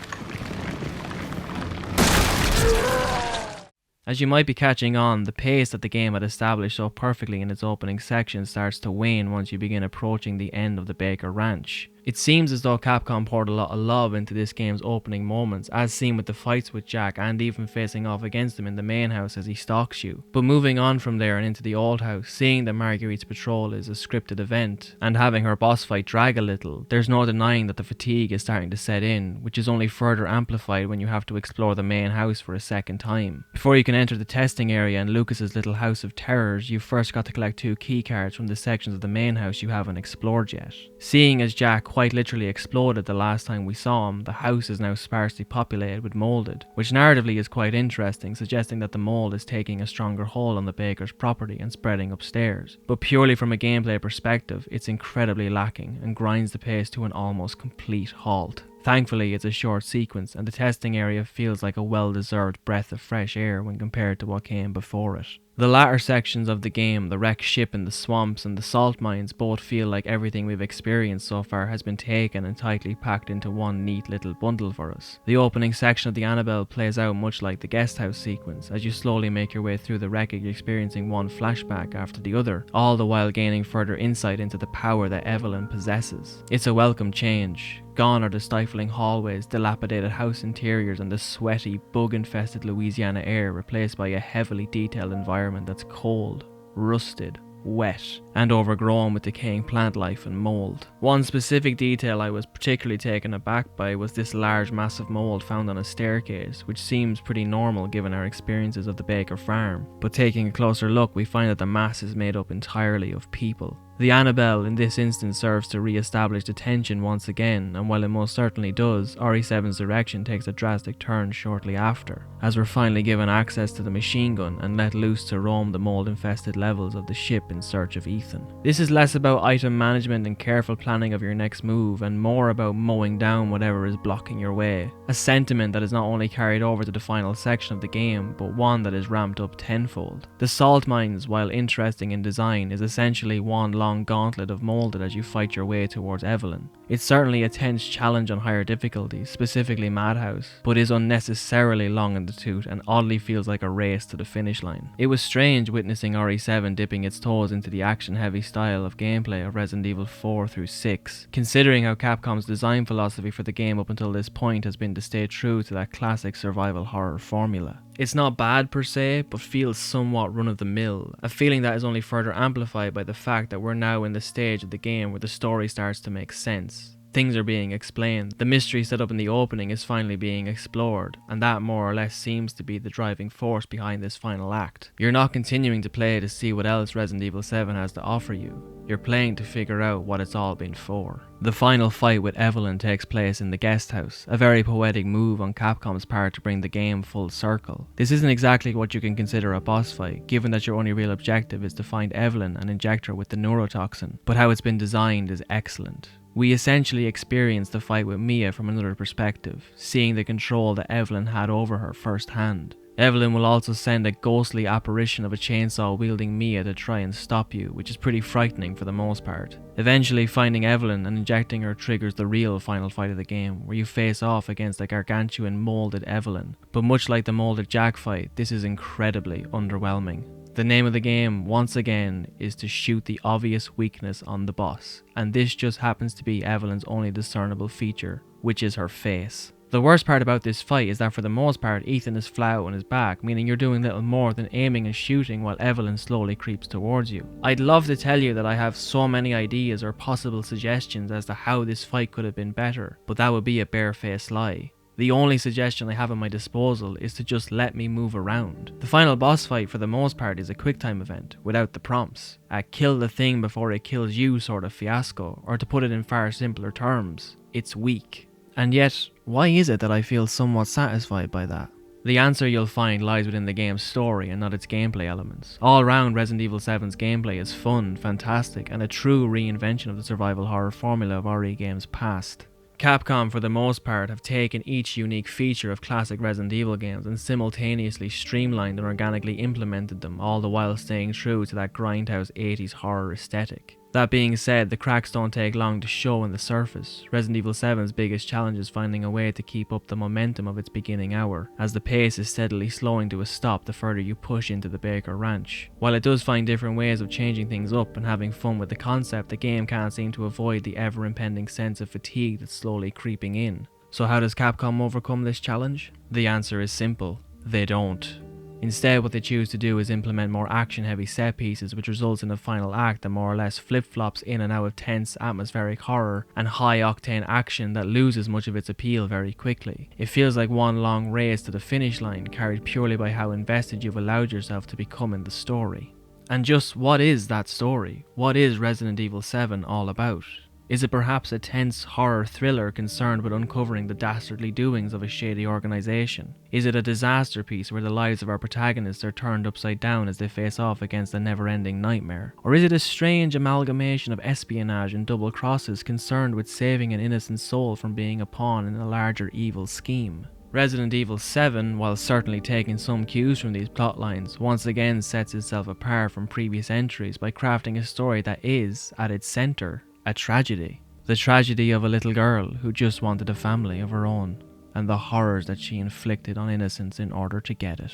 B: As you might be catching on, the pace that the game had established so perfectly in its opening section starts to wane once you begin approaching the end of the Baker Ranch. It seems as though Capcom poured a lot of love into this game's opening moments, as seen with the fights with Jack and even facing off against him in the main house as he stalks you. But moving on from there and into the old house, seeing that Marguerite's patrol is a scripted event, and having her boss fight drag a little, there's no denying that the fatigue is starting to set in, which is only further amplified when you have to explore the main house for a second time. Before you can enter the testing area and Lucas's little house of terrors, you've first got to collect 2 key cards from the sections of the main house you haven't explored yet. Seeing as Jack quite literally exploded the last time we saw him, the house is now sparsely populated with moulded, which narratively is quite interesting, suggesting that the mould is taking a stronger hold on the Baker's property and spreading upstairs. But purely from a gameplay perspective, it's incredibly lacking and grinds the pace to an almost complete halt. Thankfully, it's a short sequence, and the testing area feels like a well-deserved breath of fresh air when compared to what came before it. The latter sections of the game, the wrecked ship and the swamps and the salt mines, both feel like everything we've experienced so far has been taken and tightly packed into one neat little bundle for us. The opening section of the Annabelle plays out much like the guest house sequence, as you slowly make your way through the wreckage, experiencing one flashback after the other, all the while gaining further insight into the power that Evelyn possesses. It's a welcome change. Gone are the stifling hallways, dilapidated house interiors, and the sweaty, bug-infested Louisiana air, replaced by a heavily detailed environment that's cold, rusted, wet, and overgrown with decaying plant life and mold. One specific detail I was particularly taken aback by was this large massive mold found on a staircase, which seems pretty normal given our experiences of the Baker farm. But taking a closer look, we find that the mass is made up entirely of people. The Annabelle in this instance serves to re-establish the tension once again, and while it most certainly does, RE7's direction takes a drastic turn shortly after, as we're finally given access to the machine gun and let loose to roam the mold-infested levels of the ship in search of Ethan. This is less about item management and careful planning of your next move, and more about mowing down whatever is blocking your way, a sentiment that is not only carried over to the final section of the game, but one that is ramped up tenfold. The salt mines, while interesting in design, is essentially one long gauntlet of molded as you fight your way towards Evelyn. It's certainly a tense challenge on higher difficulties, specifically Madhouse, but is unnecessarily long in the tooth and oddly feels like a race to the finish line. It was strange witnessing RE7 dipping its toes into the action-heavy style of gameplay of Resident Evil 4 through 6, considering how Capcom's design philosophy for the game up until this point has been to stay true to that classic survival horror formula. It's not bad per se, but feels somewhat run-of-the-mill, a feeling that is only further amplified by the fact that we're now in the stage of the game where the story starts to make sense. Things are being explained, the mystery set up in the opening is finally being explored, and that more or less seems to be the driving force behind this final act. You're not continuing to play to see what else Resident Evil 7 has to offer you, you're playing to figure out what it's all been for. The final fight with Evelyn takes place in the guest house, a very poetic move on Capcom's part to bring the game full circle. This isn't exactly what you can consider a boss fight, given that your only real objective is to find Evelyn and inject her with the neurotoxin, but how it's been designed is excellent. We essentially experience the fight with Mia from another perspective, seeing the control that Evelyn had over her firsthand. Evelyn will also send a ghostly apparition of a chainsaw-wielding Mia to try and stop you, which is pretty frightening for the most part. Eventually, finding Evelyn and injecting her triggers the real final fight of the game, where you face off against a gargantuan moulded Evelyn. But much like the moulded Jack fight, this is incredibly underwhelming. The name of the game, once again, is to shoot the obvious weakness on the boss, and this just happens to be Evelyn's only discernible feature, which is her face. The worst part about this fight is that for the most part Ethan is flat on his back, meaning you're doing little more than aiming and shooting while Evelyn slowly creeps towards you. I'd love to tell you that I have so many ideas or possible suggestions as to how this fight could have been better, but that would be a barefaced lie. The only suggestion I have at my disposal is to just let me move around. The final boss fight for the most part is a quicktime event, without the prompts. A kill the thing before it kills you sort of fiasco, or to put it in far simpler terms, it's weak. And yet, why is it that I feel somewhat satisfied by that? The answer you'll find lies within the game's story and not its gameplay elements. All round, Resident Evil 7's gameplay is fun, fantastic, and a true reinvention of the survival horror formula of RE games past. Capcom, for the most part, have taken each unique feature of classic Resident Evil games and simultaneously streamlined and organically implemented them, all the while staying true to that grindhouse 80s horror aesthetic. That being said, the cracks don't take long to show on the surface. Resident Evil 7's biggest challenge is finding a way to keep up the momentum of its beginning hour, as the pace is steadily slowing to a stop the further you push into the Baker Ranch. While it does find different ways of changing things up and having fun with the concept, the game can't seem to avoid the ever-impending sense of fatigue that's slowly creeping in. So how does Capcom overcome this challenge? The answer is simple: they don't. Instead, what they choose to do is implement more action-heavy set pieces, which results in a final act that more or less flip-flops in and out of tense atmospheric horror and high-octane action that loses much of its appeal very quickly. It feels like one long race to the finish line, carried purely by how invested you've allowed yourself to become in the story. And just what is that story? What is Resident Evil 7 all about? Is it perhaps a tense horror thriller concerned with uncovering the dastardly doings of a shady organisation? Is it a disaster piece where the lives of our protagonists are turned upside down as they face off against a never-ending nightmare? Or is it a strange amalgamation of espionage and double crosses concerned with saving an innocent soul from being a pawn in a larger evil scheme? Resident Evil 7, while certainly taking some cues from these plotlines, once again sets itself apart from previous entries by crafting a story that is, at its centre, a tragedy. The tragedy of a little girl who just wanted a family of her own, and the horrors that she inflicted on innocents in order to get it.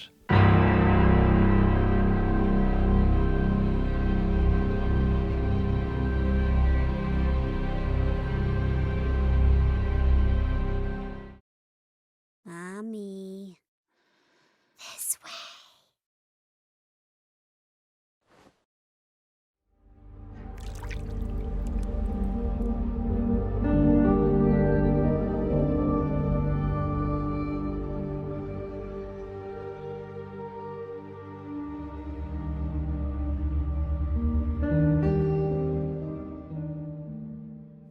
L: Mommy. This way.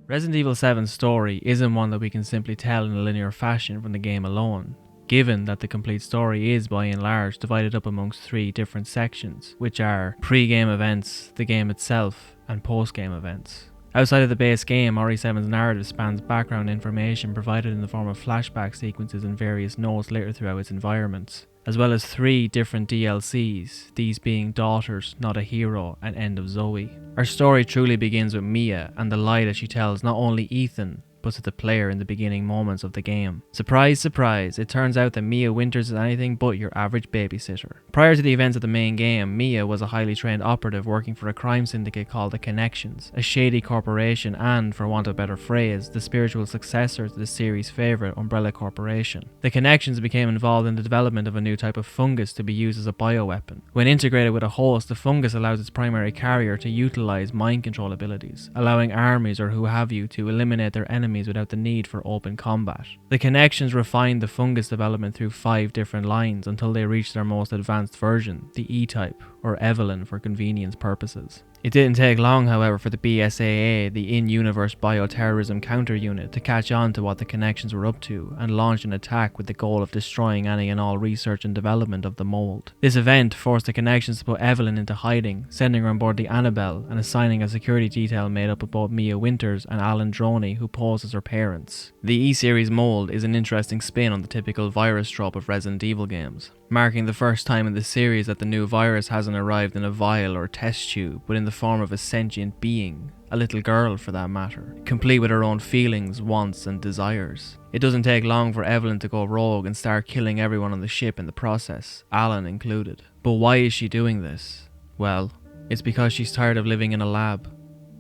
B: Resident Evil 7's story isn't one that we can simply tell in a linear fashion from the game alone, given that the complete story is by and large divided up amongst 3 different sections, which are pre-game events, the game itself, and post-game events. Outside of the base game, RE7's narrative spans background information provided in the form of flashback sequences and various notes littered throughout its environments, as well as 3 different DLCs, these being Daughters, Not a Hero, and End of Zoe. Our story truly begins with Mia and the lie that she tells not only Ethan, but to the player in the beginning moments of the game. Surprise, surprise, it turns out that Mia Winters is anything but your average babysitter. Prior to the events of the main game, Mia was a highly trained operative working for a crime syndicate called the Connections, a shady corporation and, for want of a better phrase, the spiritual successor to the series' favourite Umbrella Corporation. The Connections became involved in the development of a new type of fungus to be used as a bioweapon. When integrated with a host, the fungus allows its primary carrier to utilise mind control abilities, allowing armies or who have you to eliminate their enemies without the need for open combat. The Connections refined the fungus development through 5 different lines until they reached their most advanced version, the E-type, or Evelyn for convenience purposes. It didn't take long, however, for the BSAA, the in-universe bioterrorism counter-unit, to catch on to what the Connections were up to and launch an attack with the goal of destroying any and all research and development of the mold. This event forced the Connections to put Evelyn into hiding, sending her on board the Annabelle and assigning a security detail made up of both Mia Winters and Alan Droney, who posed as her parents. The E-series mold is an interesting spin on the typical virus trope of Resident Evil games, marking the first time in the series that the new virus hasn't arrived in a vial or test tube, but in the form of a sentient being, a little girl for that matter, complete with her own feelings, wants and desires. It doesn't take long for Evelyn to go rogue and start killing everyone on the ship in the process, Alan included. But why is she doing this? Well, it's because she's tired of living in a lab.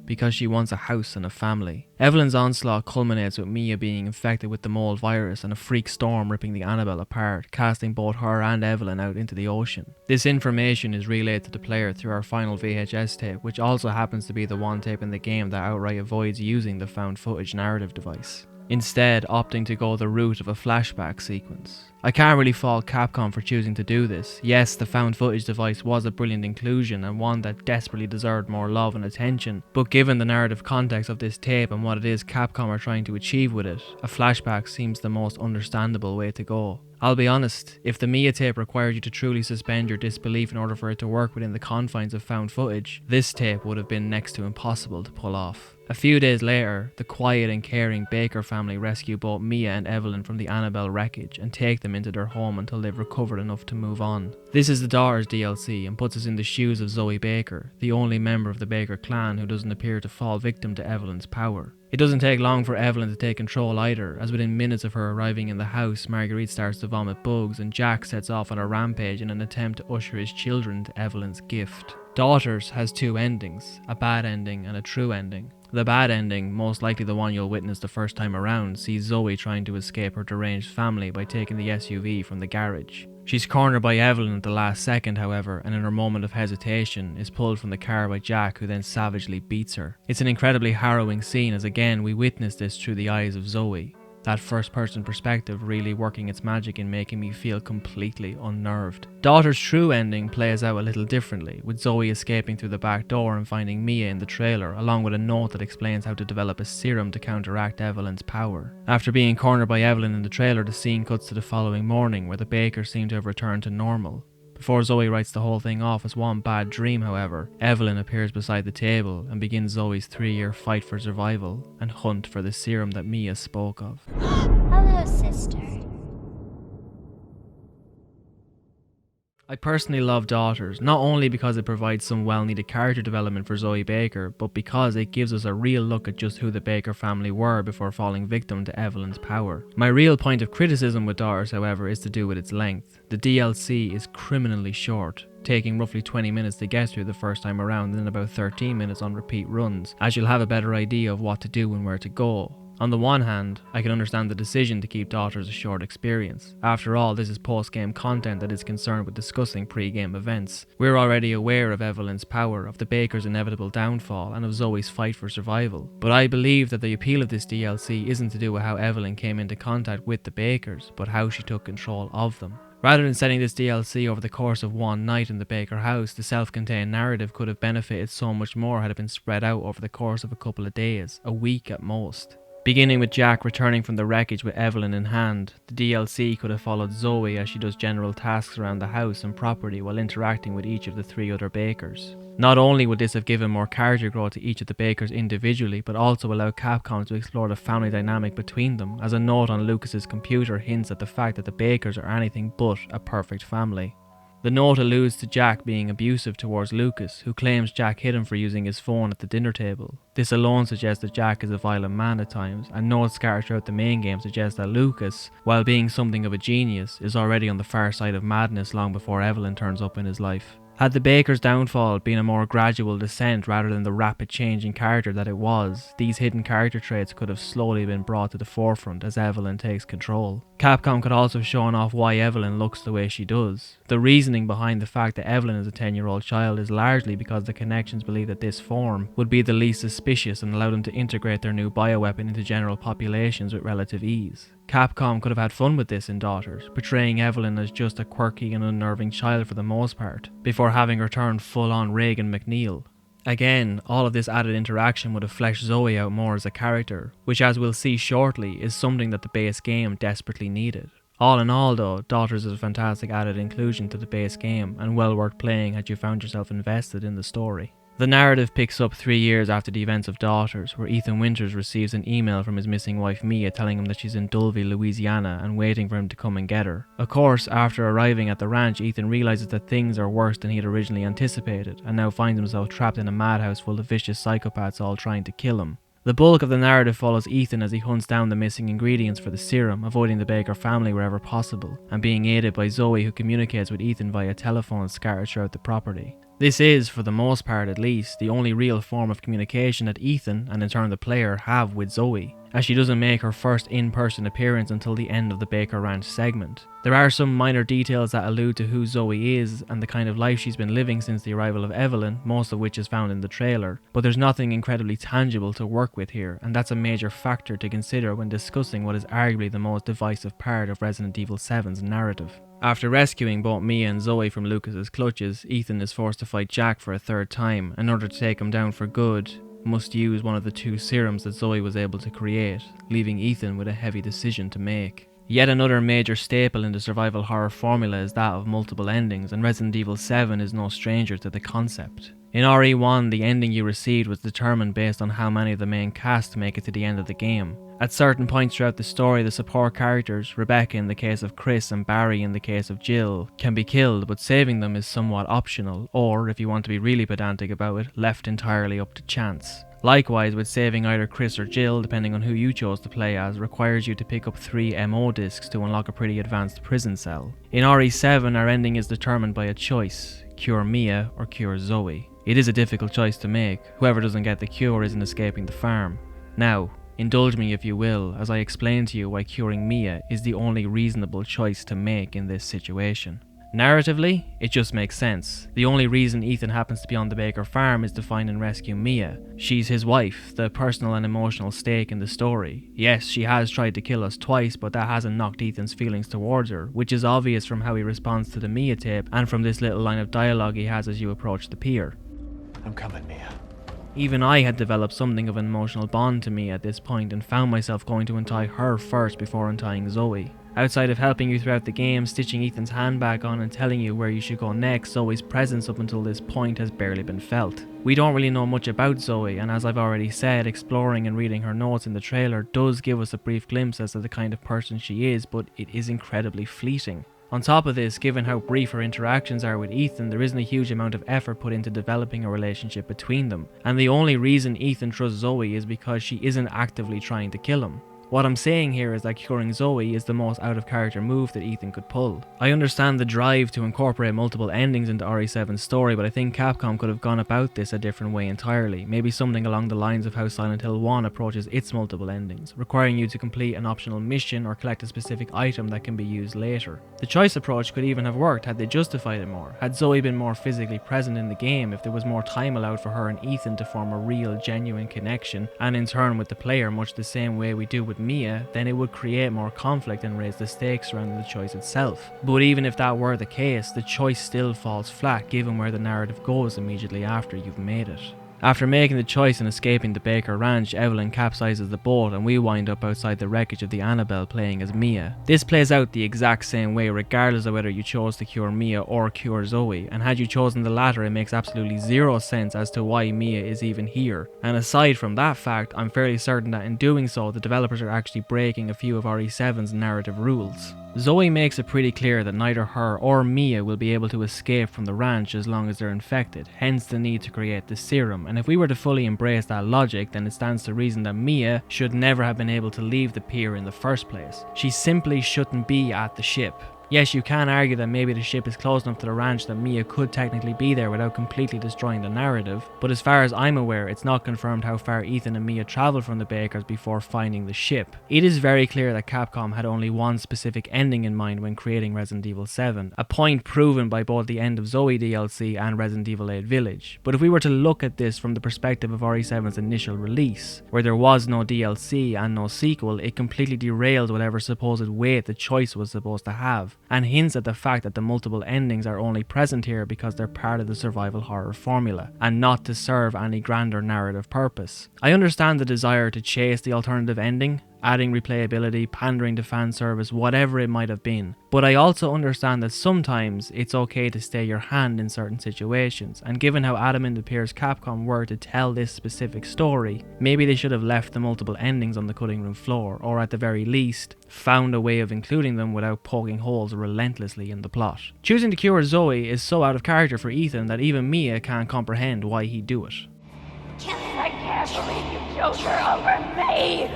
B: Because she wants a house and a family. Evelyn's onslaught culminates with Mia being infected with the mold virus and a freak storm ripping the Annabelle apart, casting both her and Evelyn out into the ocean. This information is relayed to the player through our final VHS tape, which also happens to be the one tape in the game that outright avoids using the found footage narrative device, instead opting to go the route of a flashback sequence. I can't really fault Capcom for choosing to do this. Yes, the found footage device was a brilliant inclusion and one that desperately deserved more love and attention, but given the narrative context of this tape and what it is Capcom are trying to achieve with it, a flashback seems the most understandable way to go. I'll be honest, if the Mia tape required you to truly suspend your disbelief in order for it to work within the confines of found footage, this tape would have been next to impossible to pull off. A few days later, the quiet and caring Baker family rescue both Mia and Evelyn from the Annabelle wreckage and take them into their home until they've recovered enough to move on. This is the Daughters DLC and puts us in the shoes of Zoe Baker, the only member of the Baker clan who doesn't appear to fall victim to Evelyn's power. It doesn't take long for Evelyn to take control either, as within minutes of her arriving in the house, Marguerite starts to vomit bugs and Jack sets off on a rampage in an attempt to usher his children to Evelyn's gift. Daughters has 2 endings, a bad ending and a true ending. The bad ending, most likely the one you'll witness the first time around, sees Zoe trying to escape her deranged family by taking the SUV from the garage. She's cornered by Evelyn at the last second, however, and in her moment of hesitation is pulled from the car by Jack, who then savagely beats her. It's an incredibly harrowing scene as again we witness this through the eyes of Zoe. that first-person perspective really working its magic in making me feel completely unnerved. Daughter's true ending plays out a little differently, with Zoe escaping through the back door and finding Mia in the trailer, along with a note that explains how to develop a serum to counteract Evelyn's power. After being cornered by Evelyn in the trailer, the scene cuts to the following morning, where the bakers seem to have returned to normal. Before Zoe writes the whole thing off as one bad dream, however, Evelyn appears beside the table and begins Zoe's 3-year fight for survival and hunt for the serum that Mia spoke of.
L: Hello, sister.
B: I personally love Daughters, not only because it provides some well-needed character development for Zoe Baker, but because it gives us a real look at just who the Baker family were before falling victim to Evelyn's power. My real point of criticism with Daughters, however, is to do with its length. The DLC is criminally short, taking roughly 20 minutes to get through the first time around and then about 13 minutes on repeat runs, as you'll have a better idea of what to do and where to go. On the one hand, I can understand the decision to keep Daughters a short experience. After all, this is post-game content that is concerned with discussing pre-game events. We're already aware of Evelyn's power, of the Baker's inevitable downfall, and of Zoe's fight for survival. But I believe that the appeal of this DLC isn't to do with how Evelyn came into contact with the Bakers, but how she took control of them. Rather than setting this DLC over the course of one night in the Baker house, the self-contained narrative could have benefited so much more had it been spread out over the course of a couple of days, a week at most. Beginning with Jack returning from the wreckage with Evelyn in hand, the DLC could have followed Zoe as she does general tasks around the house and property while interacting with each of the 3 other Bakers. Not only would this have given more character growth to each of the Bakers individually, but also allowed Capcom to explore the family dynamic between them, as a note on Lucas's computer hints at the fact that the Bakers are anything but a perfect family. The note alludes to Jack being abusive towards Lucas, who claims Jack hit him for using his phone at the dinner table. This alone suggests that Jack is a violent man at times, and notes scattered throughout the main game suggest that Lucas, while being something of a genius, is already on the far side of madness long before Evelyn turns up in his life. Had the Baker's downfall been a more gradual descent rather than the rapid change in character that it was, these hidden character traits could have slowly been brought to the forefront as Evelyn takes control. Capcom could also have shown off why Evelyn looks the way she does. The reasoning behind the fact that Evelyn is a 10-year-old child is largely because the Connections believe that this form would be the least suspicious and allow them to integrate their new bioweapon into general populations with relative ease. Capcom could have had fun with this in Daughters, portraying Evelyn as just a quirky and unnerving child for the most part, before having her turn full-on Reagan McNeil. Again, all of this added interaction would have fleshed Zoe out more as a character, which, as we'll see shortly, is something that the base game desperately needed. All in all though, Daughters is a fantastic added inclusion to the base game, and well worth playing had you found yourself invested in the story. The narrative picks up 3 years after the events of Daughters, where Ethan Winters receives an email from his missing wife Mia telling him that she's in Dulvey, Louisiana and waiting for him to come and get her. Of course, after arriving at the ranch, Ethan realises that things are worse than he had originally anticipated, and now finds himself trapped in a madhouse full of vicious psychopaths all trying to kill him. The bulk of the narrative follows Ethan as he hunts down the missing ingredients for the serum, avoiding the Baker family wherever possible, and being aided by Zoe, who communicates with Ethan via telephone scattered throughout the property. This is, for the most part at least, the only real form of communication that Ethan, and in turn the player, have with Zoe, as she doesn't make her first in-person appearance until the end of the Baker Ranch segment. There are some minor details that allude to who Zoe is and the kind of life she's been living since the arrival of Evelyn, most of which is found in the trailer, but there's nothing incredibly tangible to work with here, and that's a major factor to consider when discussing what is arguably the most divisive part of Resident Evil 7's narrative. After rescuing both Mia and Zoe from Lucas's clutches, Ethan is forced to fight Jack for a 3rd time. In order to take him down for good, must use one of the 2 serums that Zoe was able to create, leaving Ethan with a heavy decision to make. Yet another major staple in the survival horror formula is that of multiple endings, and Resident Evil 7 is no stranger to the concept. In RE1, the ending you received was determined based on how many of the main cast make it to the end of the game. At certain points throughout the story, the support characters, Rebecca in the case of Chris and Barry in the case of Jill, can be killed, but saving them is somewhat optional, or, if you want to be really pedantic about it, left entirely up to chance. Likewise, with saving either Chris or Jill, depending on who you chose to play as, requires you to pick up 3 MO discs to unlock a pretty advanced prison cell. In RE7, our ending is determined by a choice: cure Mia or cure Zoe. It is a difficult choice to make. Whoever doesn't get the cure isn't escaping the farm. Now, indulge me if you will, as I explain to you why curing Mia is the only reasonable choice to make in this situation. Narratively, it just makes sense. The only reason Ethan happens to be on the Baker farm is to find and rescue Mia. She's his wife, the personal and emotional stake in the story. Yes, she has tried to kill us twice, but that hasn't knocked Ethan's feelings towards her, which is obvious from how he responds to the Mia tape and from this little line of dialogue he has as you approach the pier.
D: I'm coming, Mia.
B: Even I had developed something of an emotional bond to Mia at this point and found myself going to untie her first before untying Zoe. Outside of helping you throughout the game, stitching Ethan's hand back on and telling you where you should go next, Zoe's presence up until this point has barely been felt. We don't really know much about Zoe, and as I've already said, exploring and reading her notes in the trailer does give us a brief glimpse as to the kind of person she is, but it is incredibly fleeting. On top of this, given how brief her interactions are with Ethan, there isn't a huge amount of effort put into developing a relationship between them, and the only reason Ethan trusts Zoe is because she isn't actively trying to kill him. What I'm saying here is that curing Zoe is the most out of character move that Ethan could pull. I understand the drive to incorporate multiple endings into RE7's story, but I think Capcom could have gone about this a different way entirely, maybe something along the lines of how Silent Hill 1 approaches its multiple endings, requiring you to complete an optional mission or collect a specific item that can be used later. The choice approach could even have worked had they justified it more, had Zoe been more physically present in the game, if there was more time allowed for her and Ethan to form a real, genuine connection, and in turn with the player much the same way we do with Mia, then it would create more conflict and raise the stakes surrounding the choice itself. But even if that were the case, the choice still falls flat given where the narrative goes immediately after you've made it. After making the choice and escaping the Baker Ranch, Evelyn capsizes the boat and we wind up outside the wreckage of the Annabelle playing as Mia. This plays out the exact same way regardless of whether you chose to cure Mia or cure Zoe, and had you chosen the latter it makes absolutely zero sense as to why Mia is even here. And aside from that fact, I'm fairly certain that in doing so the developers are actually breaking a few of RE7's narrative rules. Zoe makes it pretty clear that neither her or Mia will be able to escape from the ranch as long as they're infected, hence the need to create the serum, and if we were to fully embrace that logic, then it stands to reason that Mia should never have been able to leave the pier in the first place. She simply shouldn't be at the ship. Yes, you can argue that maybe the ship is close enough to the ranch that Mia could technically be there without completely destroying the narrative, but as far as I'm aware, it's not confirmed how far Ethan and Mia travelled from the Bakers before finding the ship. It is very clear that Capcom had only one specific ending in mind when creating Resident Evil 7, a point proven by both the End of Zoe DLC and Resident Evil 8 Village. But if we were to look at this from the perspective of RE7's initial release, where there was no DLC and no sequel, it completely derailed whatever supposed weight the choice was supposed to have, and hints at the fact that the multiple endings are only present here because they're part of the survival horror formula, and not to serve any grander narrative purpose. I understand the desire to chase the alternative ending, adding replayability, pandering to fan service, whatever it might have been. But I also understand that sometimes it's okay to stay your hand in certain situations, and given how adamant it appears Capcom were to tell this specific story, maybe they should have left the multiple endings on the cutting room floor, or at the very least, found a way of including them without poking holes relentlessly in the plot. Choosing to cure Zoe is so out of character for Ethan that even Mia can't comprehend why he'd do it.
K: I can't believe you chose her over me!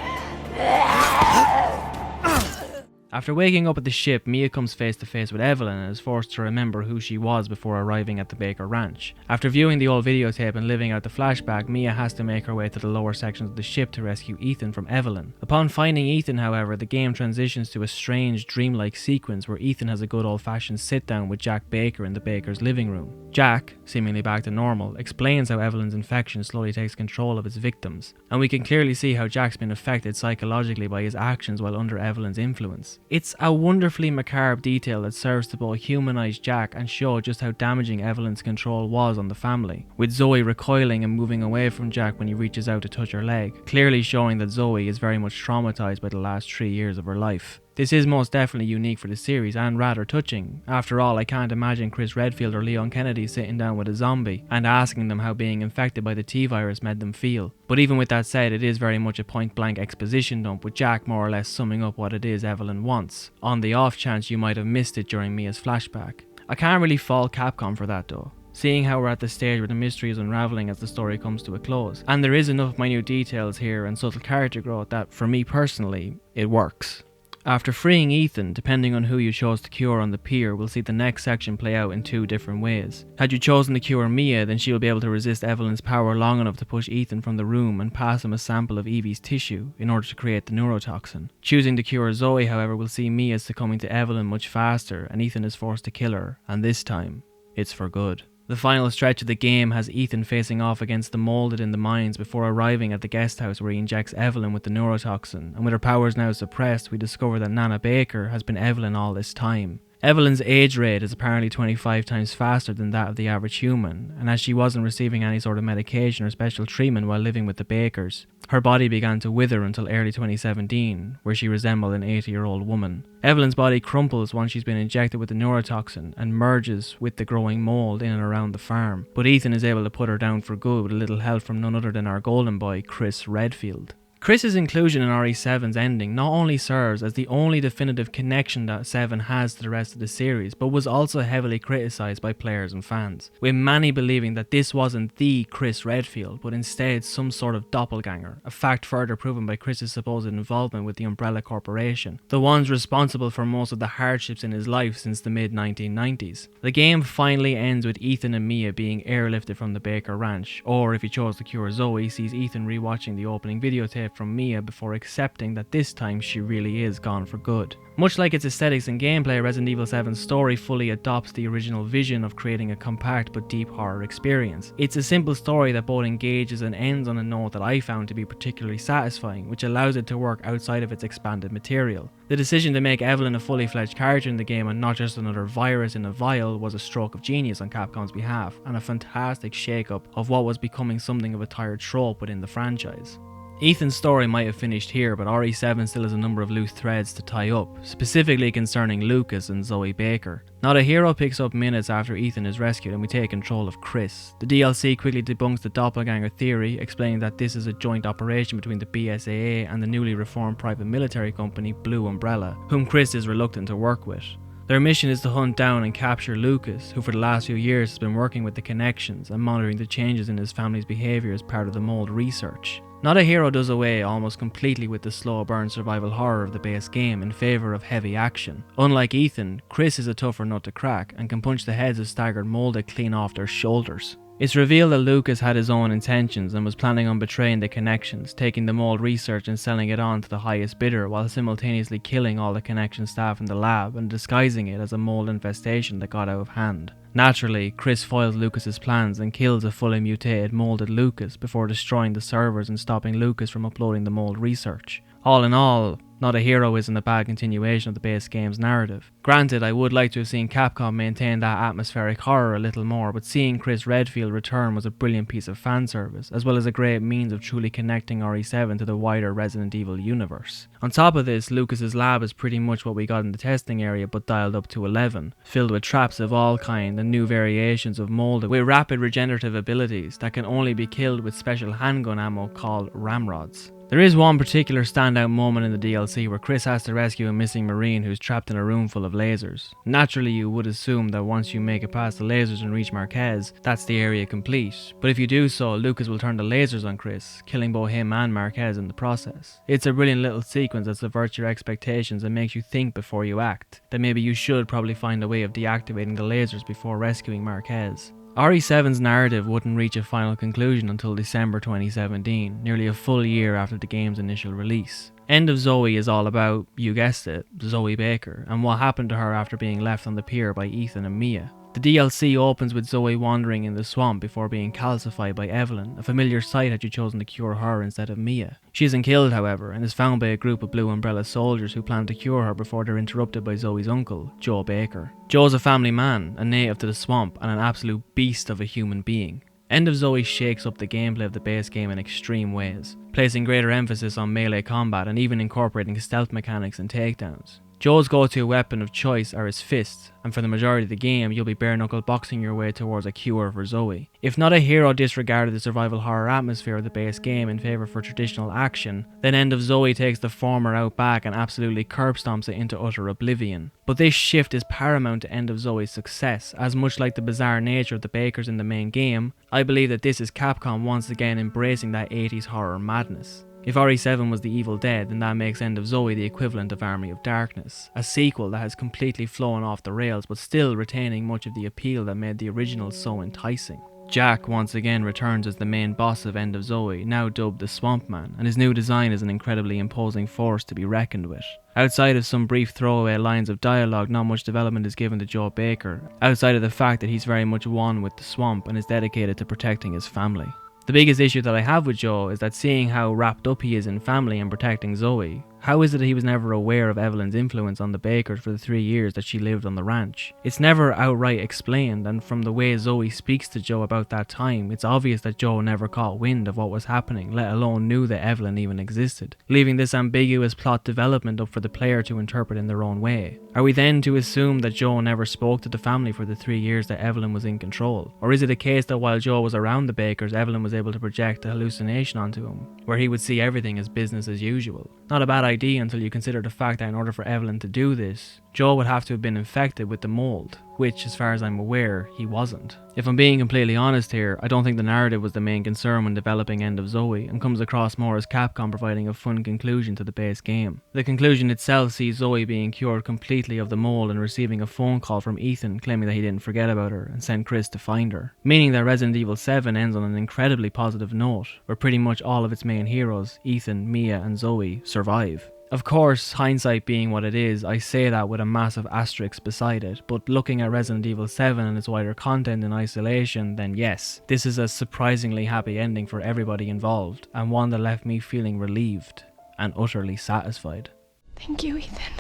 B: After waking up at the ship, Mia comes face to face with Evelyn and is forced to remember who she was before arriving at the Baker Ranch. After viewing the old videotape and living out the flashback, Mia has to make her way to the lower sections of the ship to rescue Ethan from Evelyn. Upon finding Ethan, however, the game transitions to a strange, dreamlike sequence where Ethan has a good old-fashioned sit-down with Jack Baker in the Baker's living room. Jack, seemingly back to normal, explains how Evelyn's infection slowly takes control of its victims, and we can clearly see how Jack's been affected psychologically by his actions while under Evelyn's influence. It's a wonderfully macabre detail that serves to both humanise Jack and show just how damaging Evelyn's control was on the family, with Zoe recoiling and moving away from Jack when he reaches out to touch her leg, clearly showing that Zoe is very much traumatised by the last 3 years of her life. This is most definitely unique for the series and rather touching. After all, I can't imagine Chris Redfield or Leon Kennedy sitting down with a zombie and asking them how being infected by the T-virus made them feel. But even with that said, it is very much a point-blank exposition dump, with Jack more or less summing up what it is Evelyn wants, on the off chance you might have missed it during Mia's flashback. I can't really fault Capcom for that though, seeing how we're at the stage where the mystery is unravelling as the story comes to a close. And there is enough minute details here and subtle character growth that, for me personally, it works. After freeing Ethan, depending on who you chose to cure on the pier, we'll see the next section play out in two different ways. Had you chosen to cure Mia, then she will be able to resist Evelyn's power long enough to push Ethan from the room and pass him a sample of Evie's tissue in order to create the neurotoxin. Choosing to cure Zoe, however, will see Mia succumbing to Evelyn much faster, and Ethan is forced to kill her, and this time, it's for good. The final stretch of the game has Ethan facing off against the Molded in the mines before arriving at the guest house where he injects Evelyn with the neurotoxin, and with her powers now suppressed, we discover that Nana Baker has been Evelyn all this time. Evelyn's age rate is apparently 25 times faster than that of the average human, and as she wasn't receiving any sort of medication or special treatment while living with the Bakers, her body began to wither until early 2017, where she resembled an 80-year-old woman. Evelyn's body crumples once she's been injected with the neurotoxin and merges with the growing mold in and around the farm, but Ethan is able to put her down for good with a little help from none other than our golden boy, Chris Redfield. Chris's inclusion in RE7's ending not only serves as the only definitive connection that 7 has to the rest of the series, but was also heavily criticised by players and fans, with many believing that this wasn't the Chris Redfield, but instead some sort of doppelganger, a fact further proven by Chris's supposed involvement with the Umbrella Corporation, the ones responsible for most of the hardships in his life since the mid-1990s. The game finally ends with Ethan and Mia being airlifted from the Baker Ranch, or if he chose to cure Zoe, sees Ethan rewatching the opening videotape from Mia before accepting that this time she really is gone for good. Much like its aesthetics and gameplay, Resident Evil 7's story fully adopts the original vision of creating a compact but deep horror experience. It's a simple story that both engages and ends on a note that I found to be particularly satisfying, which allows it to work outside of its expanded material. The decision to make Evelyn a fully fledged character in the game and not just another virus in a vial was a stroke of genius on Capcom's behalf, and a fantastic shake-up of what was becoming something of a tired trope within the franchise. Ethan's story might have finished here, but RE7 still has a number of loose threads to tie up, specifically concerning Lucas and Zoe Baker. Not a Hero picks up minutes after Ethan is rescued and we take control of Chris. The DLC quickly debunks the doppelganger theory, explaining that this is a joint operation between the BSAA and the newly reformed private military company Blue Umbrella, whom Chris is reluctant to work with. Their mission is to hunt down and capture Lucas, who for the last few years has been working with the Connections and monitoring the changes in his family's behaviour as part of the mold research. Not a Hero does away almost completely with the slow burn survival horror of the base game in favour of heavy action. Unlike Ethan, Chris is a tougher nut to crack and can punch the heads of staggered Molded clean off their shoulders. It's revealed that Lucas had his own intentions and was planning on betraying the Connections, taking the mold research and selling it on to the highest bidder while simultaneously killing all the Connection staff in the lab and disguising it as a mold infestation that got out of hand. Naturally, Chris foils Lucas's plans and kills a fully mutated molded Lucas before destroying the servers and stopping Lucas from uploading the mold research. All in all, Not a Hero isn't a bad continuation of the base game's narrative. Granted, I would like to have seen Capcom maintain that atmospheric horror a little more, but seeing Chris Redfield return was a brilliant piece of fan service, as well as a great means of truly connecting RE7 to the wider Resident Evil universe. On top of this, Lucas's lab is pretty much what we got in the testing area but dialed up to 11, filled with traps of all kind and new variations of molded with rapid regenerative abilities that can only be killed with special handgun ammo called ramrods. There is one particular standout moment in the DLC where Chris has to rescue a missing Marine who's trapped in a room full of lasers. Naturally, you would assume that once you make it past the lasers and reach Marquez, that's the area complete. But if you do so, Lucas will turn the lasers on Chris, killing both him and Marquez in the process. It's a brilliant little sequence that subverts your expectations and makes you think before you act, that maybe you should probably find a way of deactivating the lasers before rescuing Marquez. RE7's narrative wouldn't reach a final conclusion until December 2017, nearly a full year after the game's initial release. End of Zoe is all about, you guessed it, Zoe Baker, and what happened to her after being left on the pier by Ethan and Mia. The DLC opens with Zoe wandering in the swamp before being calcified by Evelyn, a familiar sight had you chosen to cure her instead of Mia. She isn't killed, however, and is found by a group of Blue Umbrella soldiers who plan to cure her before they're interrupted by Zoe's uncle, Joe Baker. Joe's a family man, a native to the swamp, and an absolute beast of a human being. End of Zoe shakes up the gameplay of the base game in extreme ways, placing greater emphasis on melee combat and even incorporating stealth mechanics and takedowns. Joe's go-to weapon of choice are his fists, and for the majority of the game you'll be bare-knuckle boxing your way towards a cure for Zoe. If Not a Hero disregarded the survival horror atmosphere of the base game in favour for traditional action, then End of Zoe takes the former out back and absolutely curb stomps it into utter oblivion. But this shift is paramount to End of Zoe's success, as much like the bizarre nature of the Bakers in the main game, I believe that this is Capcom once again embracing that 80s horror madness. If RE7 was The Evil Dead, then that makes End of Zoe the equivalent of Army of Darkness, a sequel that has completely flown off the rails but still retaining much of the appeal that made the original so enticing. Jack once again returns as the main boss of End of Zoe, now dubbed the Swamp Man, and his new design is an incredibly imposing force to be reckoned with. Outside of some brief throwaway lines of dialogue, not much development is given to Joe Baker, outside of the fact that he's very much one with the swamp and is dedicated to protecting his family. The biggest issue that I have with Joe is that seeing how wrapped up he is in family and protecting Zoe, how is it that he was never aware of Evelyn's influence on the Bakers for the 3 years that she lived on the ranch? It's never outright explained, and from the way Zoe speaks to Joe about that time, it's obvious that Joe never caught wind of what was happening, let alone knew that Evelyn even existed, leaving this ambiguous plot development up for the player to interpret in their own way. Are we then to assume that Joe never spoke to the family for the 3 years that Evelyn was in control? Or is it a case that while Joe was around the Bakers, Evelyn was able to project a hallucination onto him, where he would see everything as business as usual? Not a bad idea until you consider the fact that in order for Evelyn to do this, Joe would have to have been infected with the mold, which, as far as I'm aware, he wasn't. If I'm being completely honest here, I don't think the narrative was the main concern when developing End of Zoe, and comes across more as Capcom providing a fun conclusion to the base game. The conclusion itself sees Zoe being cured completely of the mold and receiving a phone call from Ethan claiming that he didn't forget about her and sent Chris to find her. Meaning that Resident Evil 7 ends on an incredibly positive note, where pretty much all of its main heroes, Ethan, Mia and Zoe, survive. Of course, hindsight being what it is, I say that with a massive asterisk beside it, but looking at Resident Evil 7 and its wider content in isolation, then yes, this is a surprisingly happy ending for everybody involved, and one that left me feeling relieved and utterly satisfied.
G: Thank you, Ethan.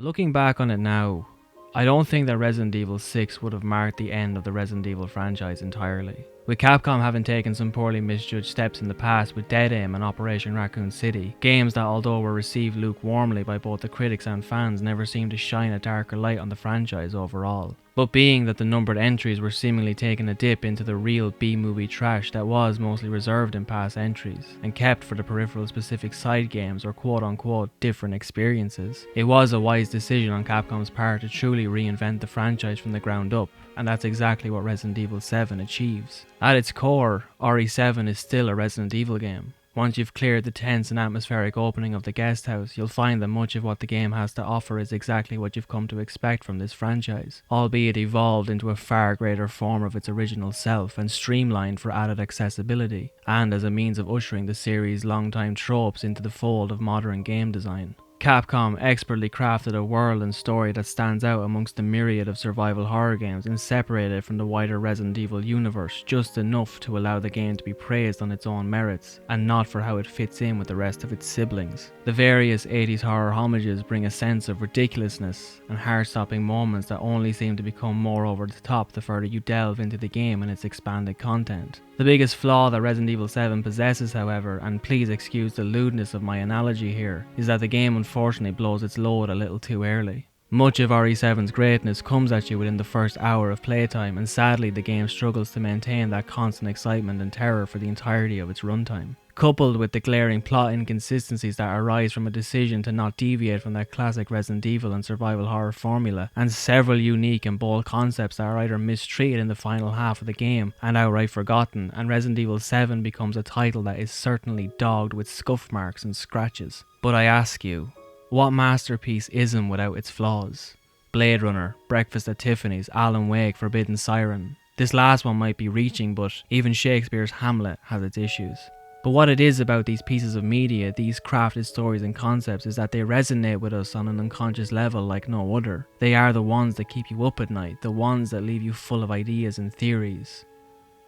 B: Looking back on it now, I don't think that Resident Evil 6 would have marked the end of the Resident Evil franchise entirely. With Capcom having taken some poorly misjudged steps in the past with Dead Aim and Operation Raccoon City, games that although were received lukewarmly by both the critics and fans never seemed to shine a darker light on the franchise overall. But being that the numbered entries were seemingly taking a dip into the real B-movie trash that was mostly reserved in past entries, and kept for the peripheral specific side games or quote-unquote different experiences, it was a wise decision on Capcom's part to truly reinvent the franchise from the ground up, and that's exactly what Resident Evil 7 achieves. At its core, RE7 is still a Resident Evil game. Once you've cleared the tense and atmospheric opening of the guest house, you'll find that much of what the game has to offer is exactly what you've come to expect from this franchise, albeit evolved into a far greater form of its original self and streamlined for added accessibility, and as a means of ushering the series' long-time tropes into the fold of modern game design. Capcom expertly crafted a world and story that stands out amongst the myriad of survival horror games and separated it from the wider Resident Evil universe just enough to allow the game to be praised on its own merits, and not for how it fits in with the rest of its siblings. The various 80s horror homages bring a sense of ridiculousness and heart-stopping moments that only seem to become more over the top the further you delve into the game and its expanded content. The biggest flaw that Resident Evil 7 possesses, however, and please excuse the lewdness of my analogy here, is that the game unfortunately blows its load a little too early. Much of RE7's greatness comes at you within the first hour of playtime, and sadly the game struggles to maintain that constant excitement and terror for the entirety of its runtime. Coupled with the glaring plot inconsistencies that arise from a decision to not deviate from that classic Resident Evil and survival horror formula, and several unique and bold concepts that are either mistreated in the final half of the game and outright forgotten, and Resident Evil 7 becomes a title that is certainly dogged with scuff marks and scratches. But I ask you, what masterpiece isn't without its flaws? Blade Runner, Breakfast at Tiffany's, Alan Wake, Forbidden Siren. This last one might be reaching, but even Shakespeare's Hamlet has its issues. But what it is about these pieces of media, these crafted stories and concepts, is that they resonate with us on an unconscious level like no other. They are the ones that keep you up at night, the ones that leave you full of ideas and theories.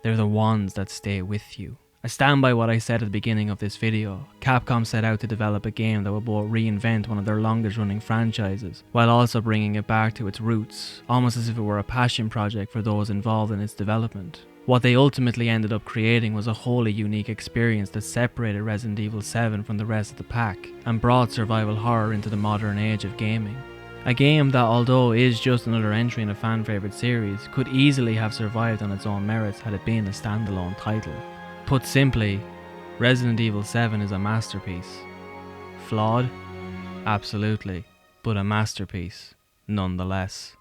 B: They're the ones that stay with you. I stand by what I said at the beginning of this video. Capcom set out to develop a game that would both reinvent one of their longest running franchises, while also bringing it back to its roots, almost as if it were a passion project for those involved in its development. What they ultimately ended up creating was a wholly unique experience that separated Resident Evil 7 from the rest of the pack, and brought survival horror into the modern age of gaming. A game that, although is just another entry in a fan favourite series, could easily have survived on its own merits had it been a standalone title. Put simply, Resident Evil 7 is a masterpiece. Flawed? Absolutely, but a masterpiece nonetheless.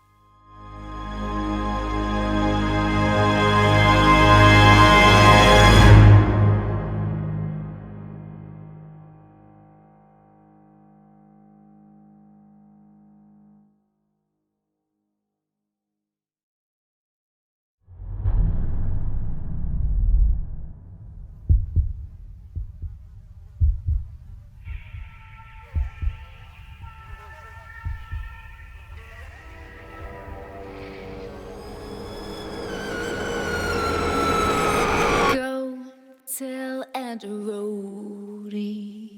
M: And a roadie.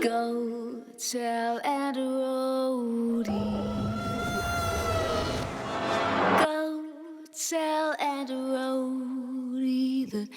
M: Go tell and a roadie. Go tell and a roadie that